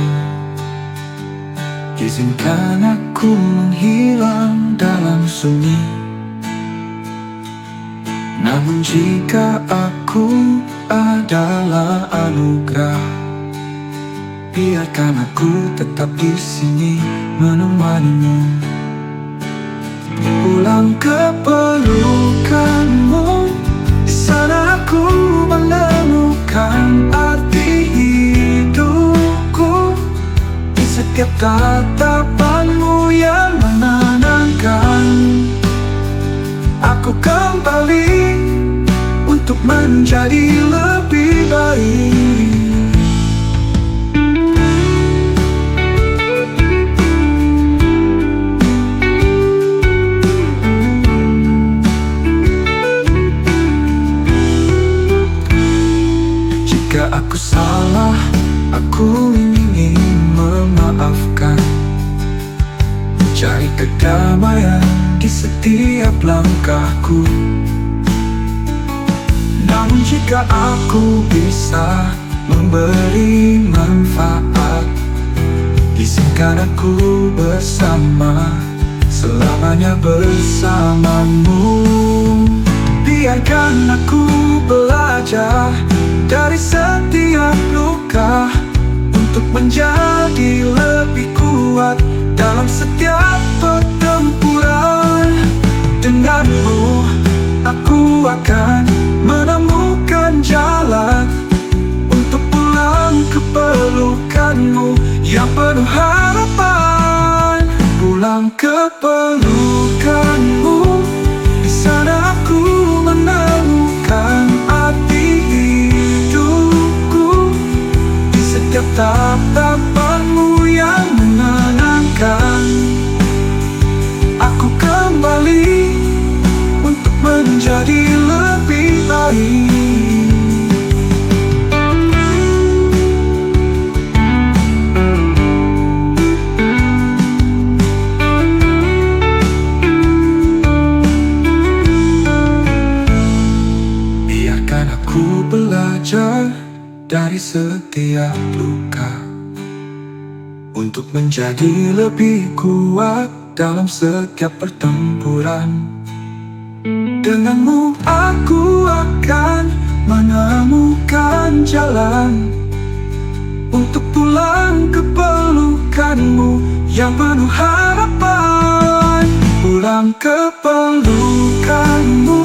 izinkan aku menghilang dalam sunyi. Namun jika aku adalah anugerah, biarkan aku tetap di sini menemanimu. Pulang ke pelukanmu, di sana aku menemukan arti hidupku. Di setiap tatapanmu yang menenangkan, aku kembali untuk menjadi lebih baik. Jika aku salah, aku ingin memaafkan, cari kedamaian di setiap langkahku. Namun jika aku bisa memberi manfaat, izinkan aku bersama, selamanya bersamamu. Biarkan aku belajar dari setiap luka, untuk menjadi lebih kuat dalam setiap pertempuran. Denganmu, aku akan menemukan jalan untuk pulang ke pelukanmu yang penuh harapan. Pulang ke pelukanmu, di sana aku menemukan arti hidupku. Di setiap tatapanmu yang menenangkan, aku kembali untuk menjadi lebih baik. Biarkan aku belajar dari setiap luka, untuk menjadi lebih kuat dalam setiap pertempuran. Denganmu aku akan menemukan jalan untuk pulang ke pelukanmu yang penuh harapan. Pulang ke pelukanmu,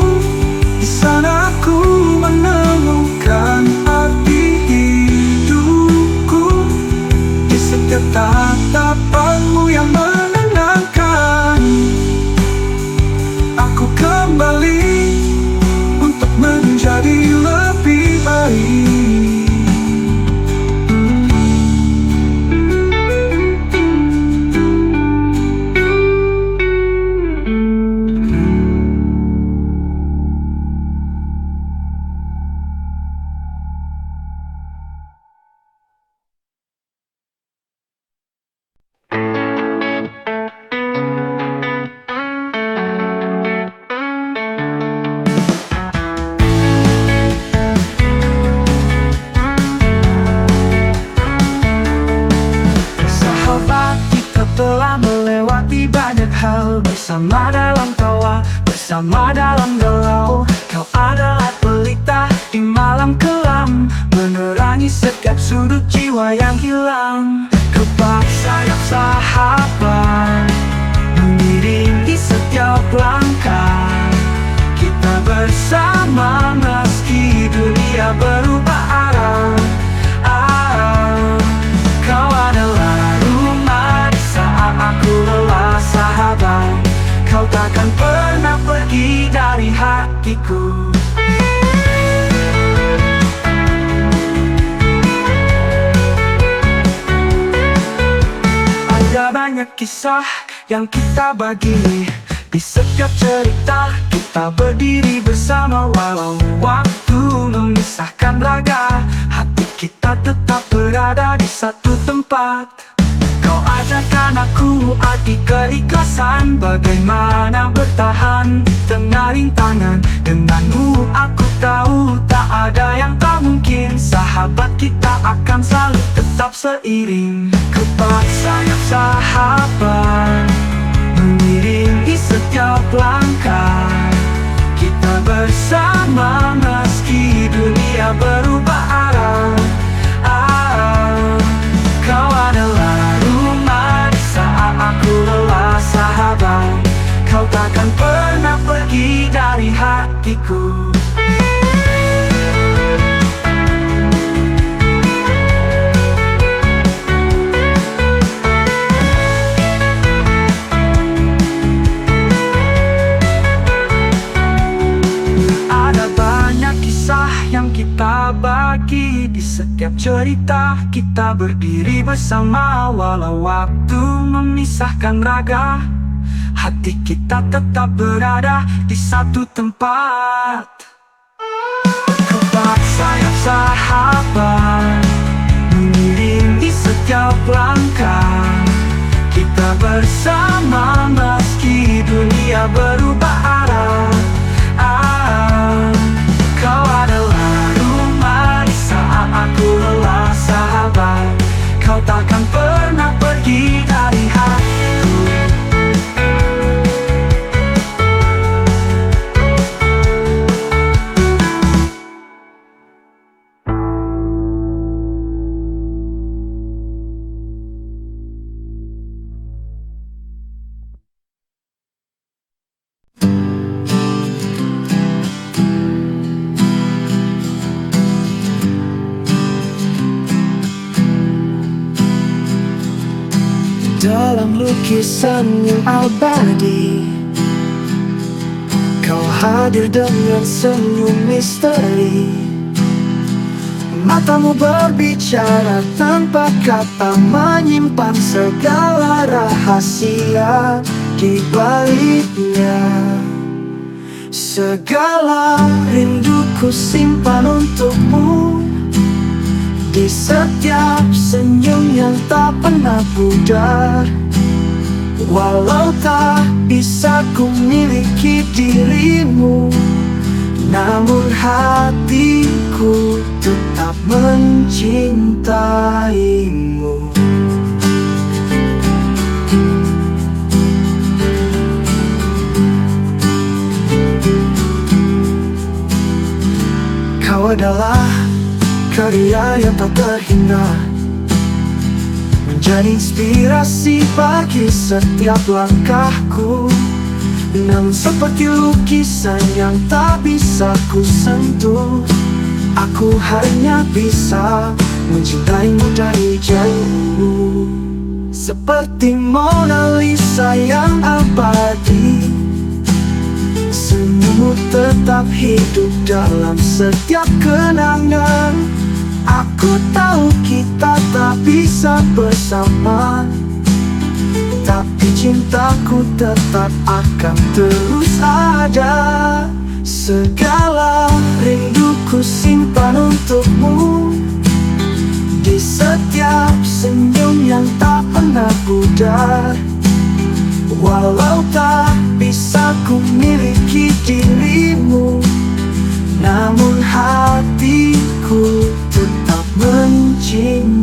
di sana aku menemukan arti hidupku. Di setiap tatapanmu yang menenangkan, aku kembali untuk menjadi lebih baik. Telah melewati banyak hal bersama dalam tawa, bersama dalam galau. Kau adalah pelita di malam kelam, menerangi setiap sudut jiwa yang hilang. Kebak sayap sahabat, mengiringi setiap langkah kita bersama, meski dunia berubah arah. Kau adalah rumah di saat aku lelah, sahabat. Kau takkan pernah pergi dari hatiku. Ada banyak kisah yang kita bagi, di setiap cerita kita berdiri bersama. Walau waktu memisahkan raga, hati kita tetap berada di satu tempat. Kau ajarkan aku arti keikhlasan, bagaimana bertahan di tengah rintangan. Denganmu aku tahu tak ada yang sahabat kita akan selalu tetap seiring. Kepak sayap sahabat mengiringi setiap langkah kita bersama meski dunia berubah arah. Kau adalah rumah di saat aku lelah sahabat. Kau takkan pernah pergi dari hatiku. Yang kita bagi di setiap cerita kita berdiri bersama. Walau waktu memisahkan raga, hati kita tetap berada di satu tempat. Kepak sayap sahabat mengiringi setiap langkah kita bersama meski dunia berubah arah. Kau adalah rumah di saat aku lelah sahabat. Kau takkan pernah pergi dari hatiku. Dalam lukisan yang abadi, kau hadir dengan senyum misteri. Matamu berbicara tanpa kata, menyimpan segala rahasia di baliknya. Segala rinduku simpan untukmu di setiap senyum yang tak pernah pudar. Walau tak bisa ku miliki dirimu, namun hatiku tetap mencintaimu. Kau adalah karya yang tak terhingga, menjadi inspirasi bagi setiap langkahku. Namun seperti lukisan yang tak bisa ku sentuh, aku hanya bisa mencintaimu dari jauh. Seperti Mona Lisa yang abadi, senyummu tetap hidup dalam setiap kenangan. Aku tahu kita tak bisa bersama, tapi cintaku tetap akan terus ada. Segala rinduku simpan untukmu di setiap senyum yang tak pernah pudar. Walau tak bisa ku miliki dirimu, namun hatiku tetap mencintaimu.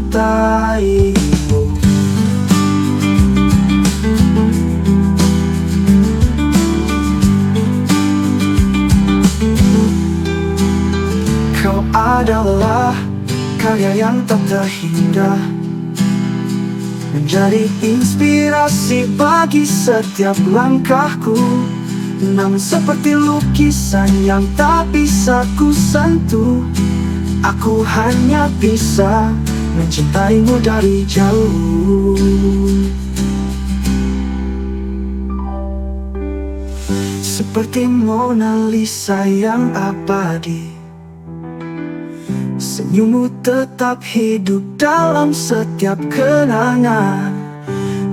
Kau adalah karya yang tak terhingga, menjadi inspirasi bagi setiap langkahku. Namun seperti lukisan yang tak bisa ku sentuh, aku hanya bisa mencintaimu dari jauh. Seperti Mona Lisa yang abadi, senyummu tetap hidup dalam setiap kenangan.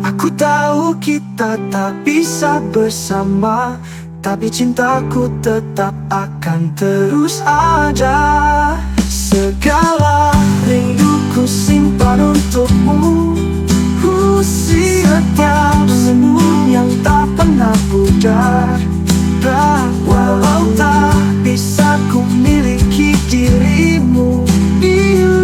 Aku tahu kita tak bisa bersama, tapi cintaku tetap akan terus ada. Segala rinduku simpan untukmu, setiap senyum yang tak pernah pudar. Walau tak bisa ku miliki dirimu, bila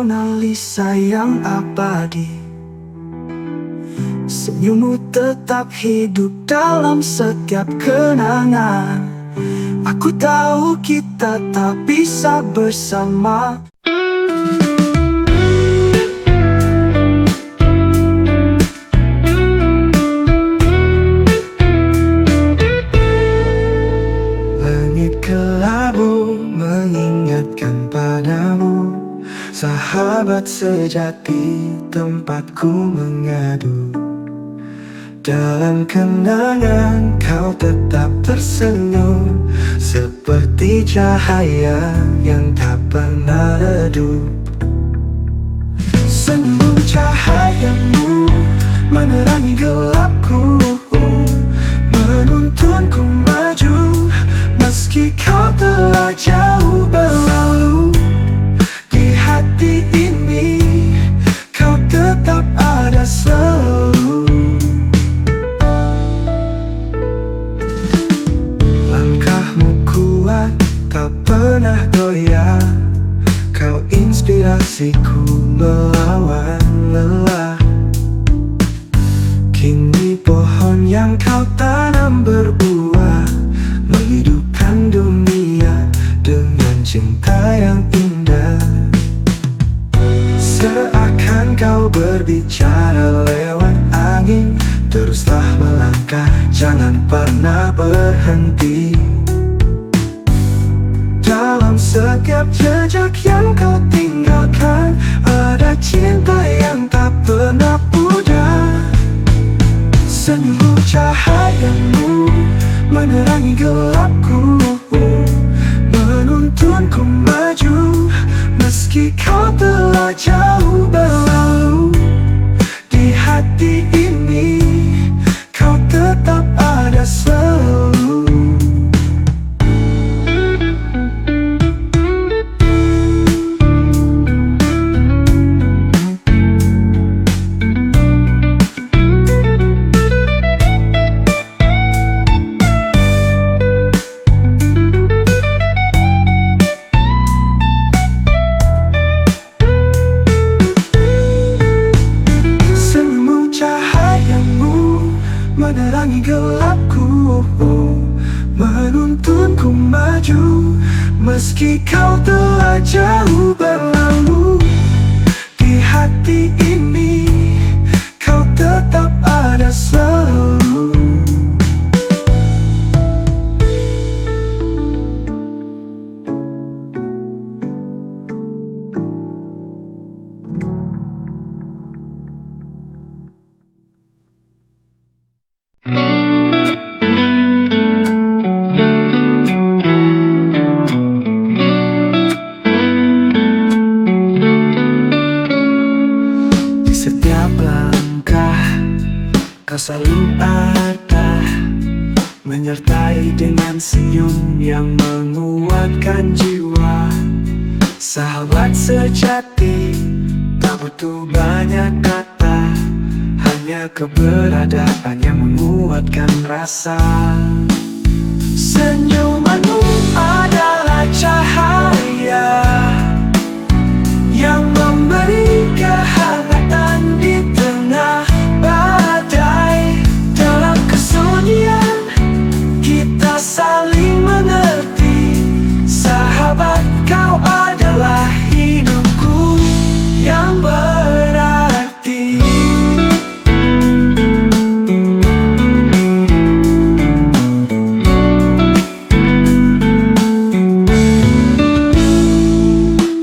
Mona Lisa yang abadi. Senyummu tetap hidup dalam setiap kenangan. Aku tahu kita tak bisa bersama. Langit kelabu mengingatkan padamu, sahabat sejati tempatku mengadu. Dalam kenangan kau tetap tersenyum, seperti cahaya yang tak pernah redup. Senyum cahayamu menerangi gelapku, menuntunku maju meski kau telah jauh berlalu. Di hati ini kau tetap ada selalu. Tak pernah goyah, kau inspirasiku melawan lelah. Kini pohon yang kau tanam berbuah, menghidupkan dunia dengan cinta yang indah. Seakan kau berbicara lewat angin, teruslah melangkah, jangan pernah berhenti. Dalam setiap jejak yang kau tinggalkan, ada cinta yang tak pernah pudar. Senyum cahayamu menerangi gelapku, menuntunku maju meski kau telah jauh berlalu. Di hati ini kau tetap ada selalu. Menerangi gelapku, menuntunku maju meski kau telah jauh berlalu. Di hati ini kau tetap ada selalu. Kau selalu ada, menyertai dengan senyum yang menguatkan jiwa. Sahabat sejati, tak butuh banyak kata, hanya keberadaan yang menguatkan rasa. Senyumanmu adalah cahaya yang memberi kehangatan di tengah badai. Dalam kesunyian kita saling mengerti. Sahabat, kau adalah hidupku yang berarti.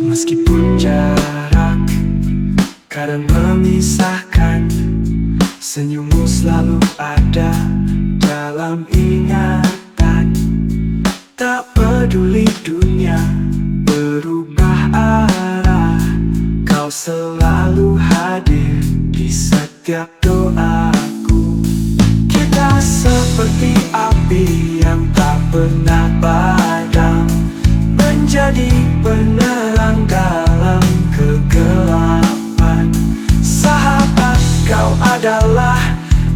Meskipun jarak kadang memisahkan, senyummu selalu ada dalam ingatan. Tak peduli dunia berubah arah, kau selalu hadir di setiap doaku. Kita seperti api yang tak pernah padam, menjadi penerang dalam kegelapan. Sahabat, kau adalah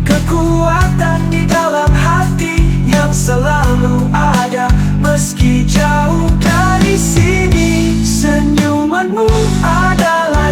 kekuatan di dalam hati yang selalu ada meski jauh dari sini. Senyumanmu adalah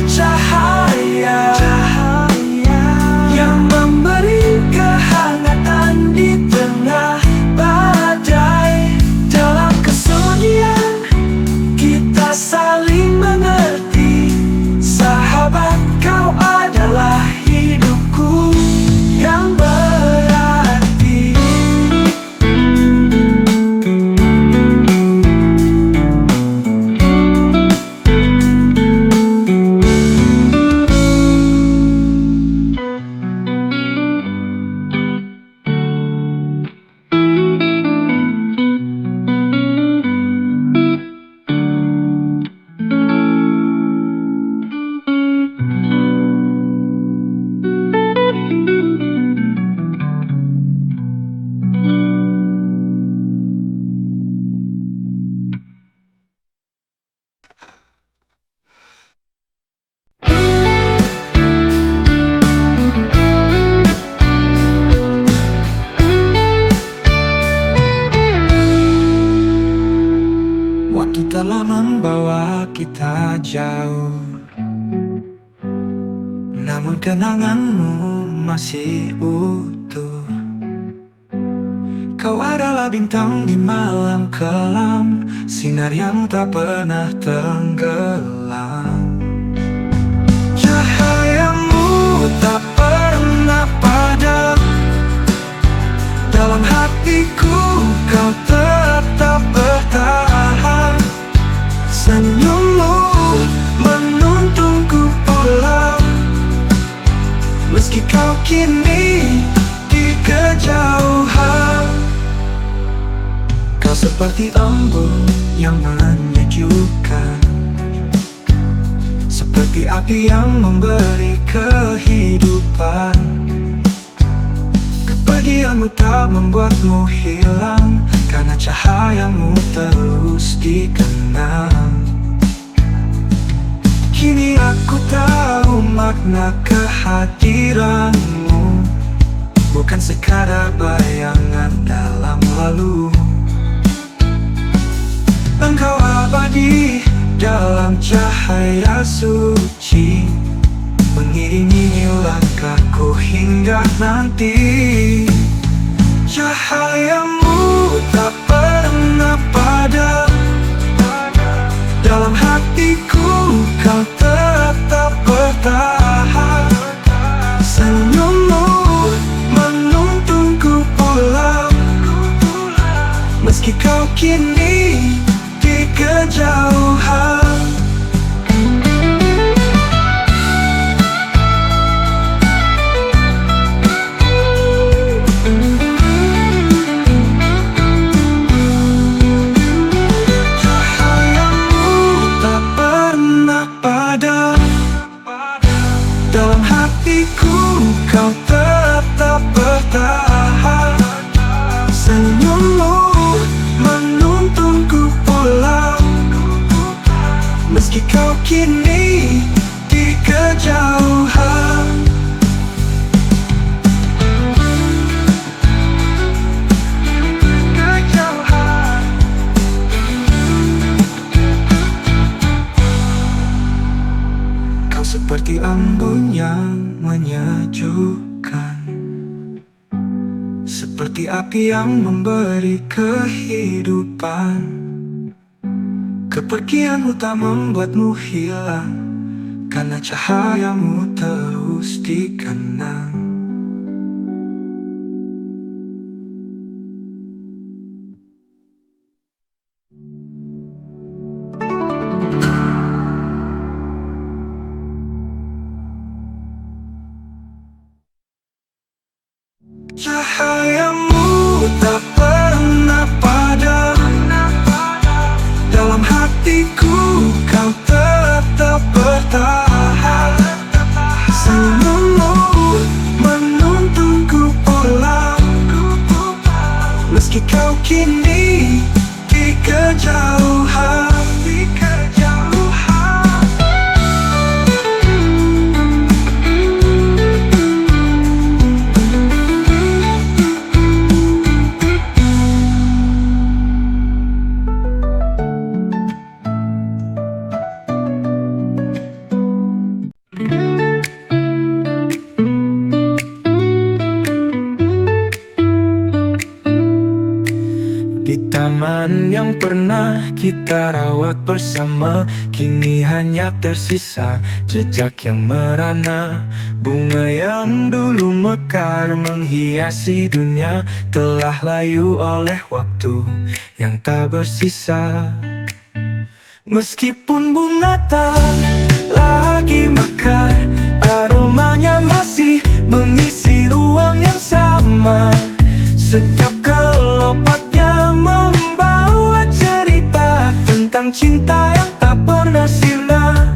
kenanganmu masih utuh. Kau adalah bintang di malam kelam, sinar yang tak pernah tenggelam. Cahayamu tak pernah padam, dalam hatiku kau tetap bertahan. Senyummu menuntunku pulang, meski kau kini di kejauhan. Kau seperti embun yang menyejukkan, seperti api yang memberi kehidupan. Kepergianmu tak membuatmu hilang, karena cahayamu terus dikenang. Kini aku tahu makna kehadiranmu, bukan sekadar bayangan dalam lalu. Engkau abadi dalam cahaya suci, mengiringi langkahku hingga nanti. Cahayamu tak pernah padam, dalam hatiku kau tetap bertahan. Senyummu menuntunku pulang, meski kau kini di kejauhan. Cahayamu tak pernah padam, dalam hatiku kau tetap bertahan. Senyummu menuntunku pulang, meski kau kini di kejauhan. Kejauhan. Kau seperti embun yang menyejukkan, seperti api yang memberi kehidupan. Kepergianmu tak membuatmu hilang, karena cahayamu terus dikenang. Cahayamu tak pernah padam, dalam hatiku kau tetap bertahan. Senyummu menuntunku pulang, meski kau kini di kejauhan. Di kejauhan. Di taman yang pernah kita rawat bersama, kini hanya tersisa jejak yang merana. Bunga yang dulu mekar menghiasi dunia, telah layu oleh waktu yang tak bersisa. Meskipun bunga tak lagi mekar, aromanya masih mengisi ruang yang sama. Setiap kelopaknya membawa cerita tentang cinta yang tak pernah sirna.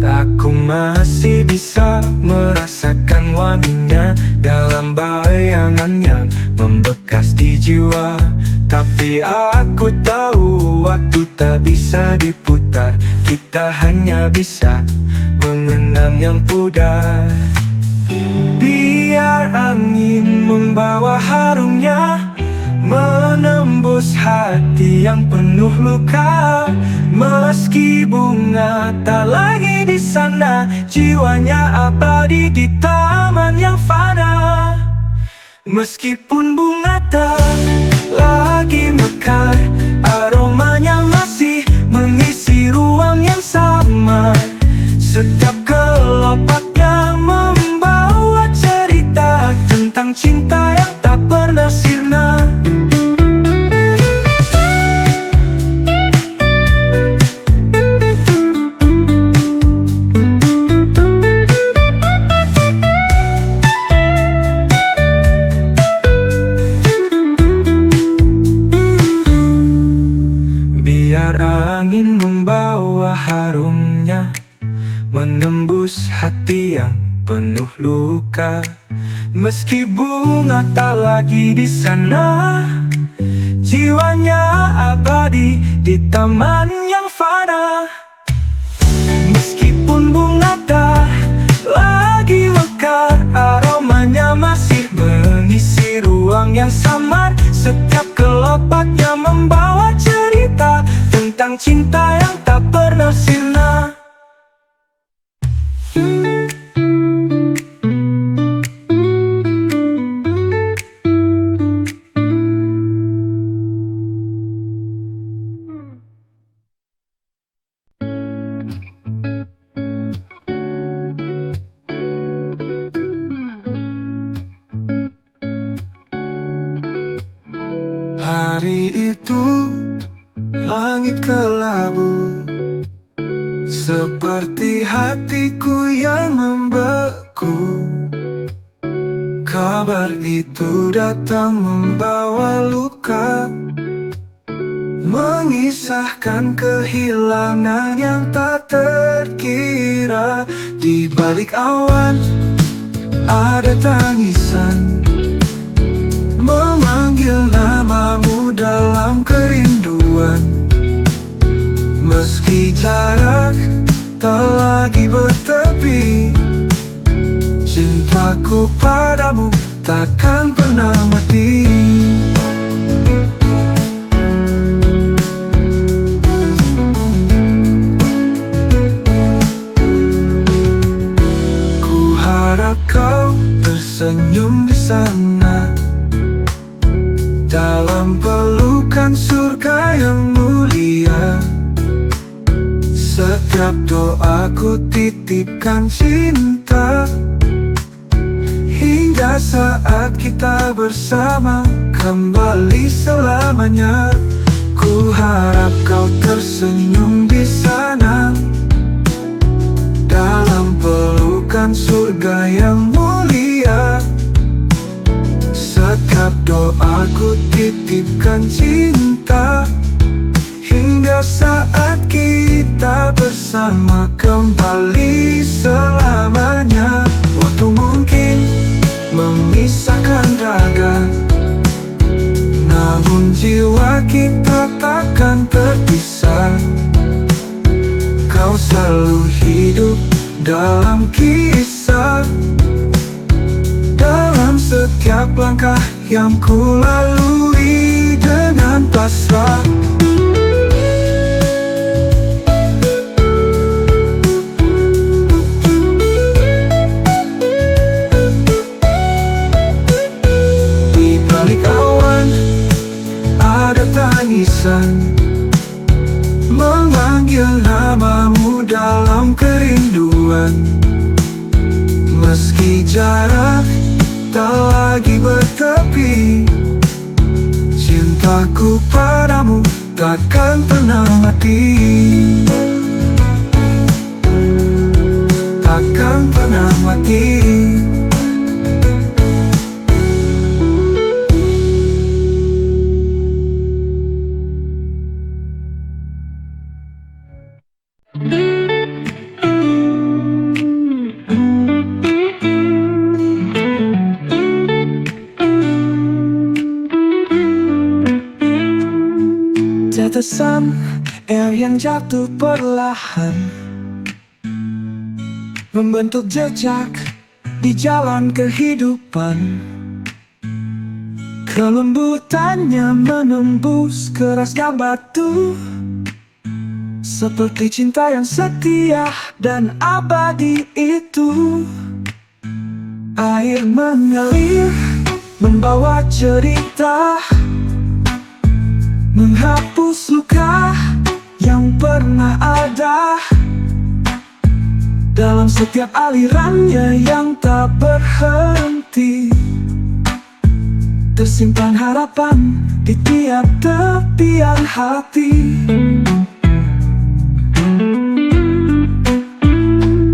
Aku masih bisa merasakan wanginya dalam bayangan yang membekas di jiwa. Tapi aku tahu waktu tak bisa diputar, kita hanya bisa mengenang yang pudar. Biar angin membawa harumnya, menembus hati yang penuh luka. Meski bunga tak lagi di sana, jiwanya abadi di taman yang fana. Meskipun bunga tak lagi mekar, aromanya masih mengisi ruang yang sama. Setiap kelopaknya membawa cerita tentang cinta yang tak pernah sirna. Biar angin membawa harumnya, menembus hati yang penuh luka. Meski bunga tak lagi di sana, jiwanya abadi di taman yang fana. Meskipun bunga tak lagi mekar, aromanya masih mengisi ruang yang samar. Setiap kelopaknya membawa cerita tentang cinta yang tak pernah sirna. Hari itu langit kelabu, seperti hatiku yang membeku. Kabar itu datang membawa luka, mengisahkan kehilangan yang tak terkira. Di balik awan ada tangisan, memanggil namamu dalam kerinduan. Meski jarak tak lagi bertepi, cintaku padamu takkan pernah mati. Ku harap kau tersenyum di sana, dalam pelukan surga yang mulia. Setiap doaku titipkan cinta, hingga saat kita bersama kembali selamanya. Ku harap kau tersenyum di sana, dalam pelukan surga yang mulia. Setiap doaku titipkan cinta, hingga saat kita bersama kembali selamanya. Waktu mungkin memisahkan raga, namun jiwa kita takkan terpisah. Kau selalu hidup dalam kisah, dalam setiap langkah yang ku lalui dengan pasrah. Di balik awan ada tangisan, memanggil namamu dalam kerinduan. Meski jarak tak lagi bertepi, cintaku padamu takkan pernah mati. Takkan pernah mati. Tetesan air yang jatuh perlahan, membentuk jejak di jalan kehidupan. Kelembutannya menembus kerasnya batu, seperti cinta yang setia dan abadi itu. Air mengalir, membawa cerita, menghapus luka yang pernah ada. Dalam setiap alirannya yang tak berhenti, tersimpan harapan di tiap tepian hati.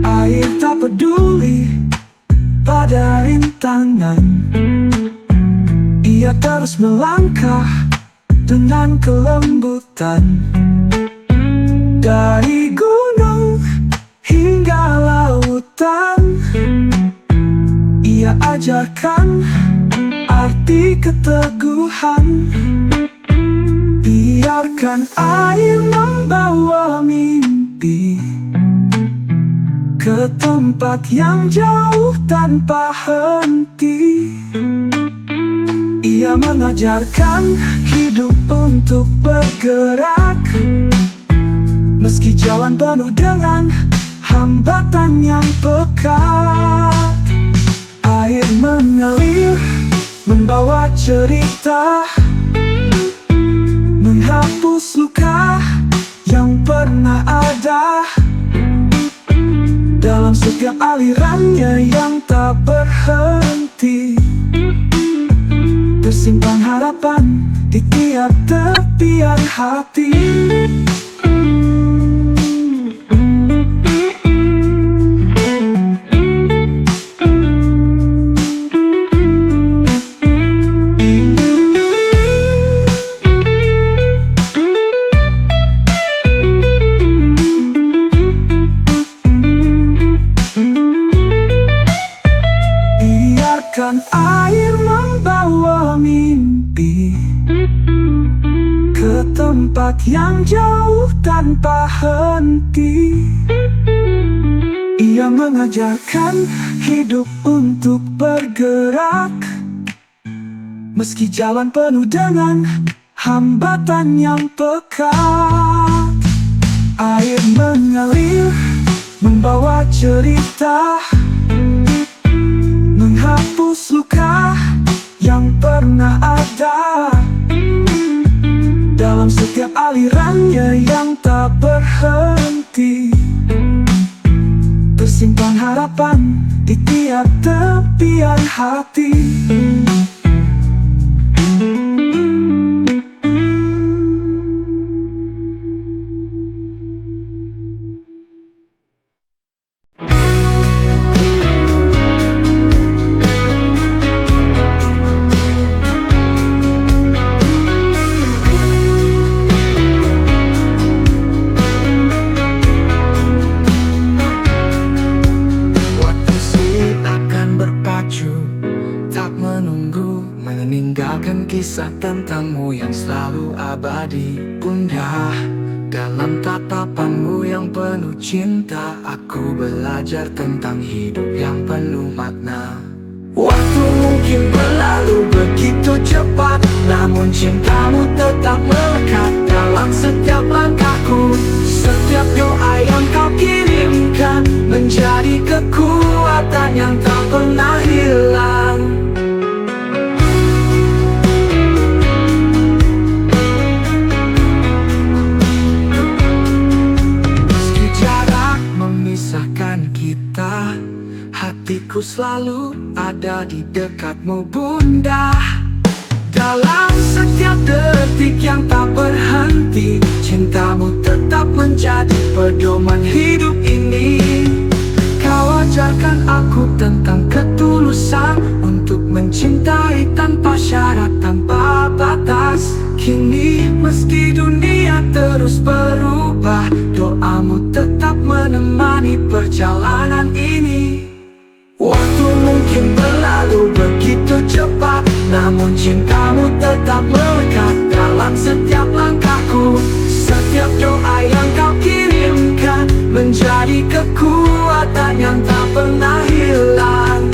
Air tak peduli pada rintangan, ia terus melangkah dengan kelembutan. Dari gunung hingga lautan, ia ajarkan arti keteguhan. Biarkan air membawa mimpi ke tempat yang jauh tanpa henti. Ia mengajarkan hidup untuk bergerak, meski jalan penuh dengan hambatan yang pekat. Air mengalir, membawa cerita, menghapus luka yang pernah ada. Dalam setiap alirannya yang tak berhenti, tersimpan harapan di tiap tepian hati. Biarkan air membawa mimpi ke tempat yang jauh tanpa henti. Ia mengajarkan hidup untuk bergerak, meski jalan penuh dengan hambatan yang pekat. Air mengalir, membawa cerita, menghapus luka yang pernah ada. Dalam setiap alirannya yang tak berhenti, tersimpan harapan di tiap tepian hati. Meninggalkan kisah tentangmu yang selalu abadi, Bunda. Dalam tatapanmu yang penuh cinta, aku belajar tentang hidup yang penuh makna. Waktu mungkin berlalu begitu cepat, namun cintamu tetap melekat dalam setiap langkahku. Setiap doa yang kau kirimkan menjadi kekuatan yang tak pernah hilang. Hatiku selalu ada di dekatmu, Bunda. Dalam setiap detik yang tak berhenti, cintamu tetap menjadi pedoman hidup ini. Kau ajarkan aku tentang ketulusan untuk mencintai tanpa syarat, tanpa batas. Kini meski dunia terus berubah, doamu tetap menemani perjalanan ini. Waktu mungkin berlalu begitu cepat, namun cintamu tetap melekat dalam setiap langkahku. Setiap doa yang kau kirimkan menjadi kekuatan yang tak pernah hilang.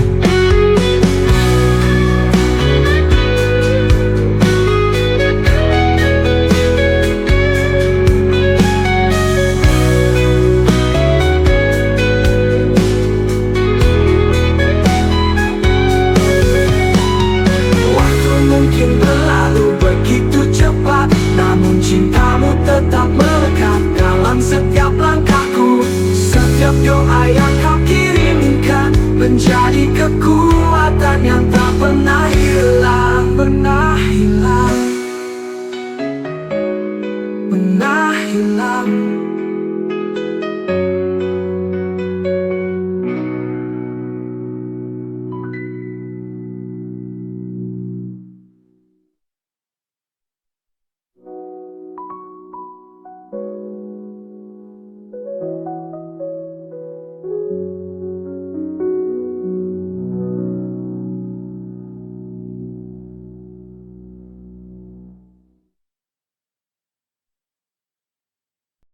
hilang.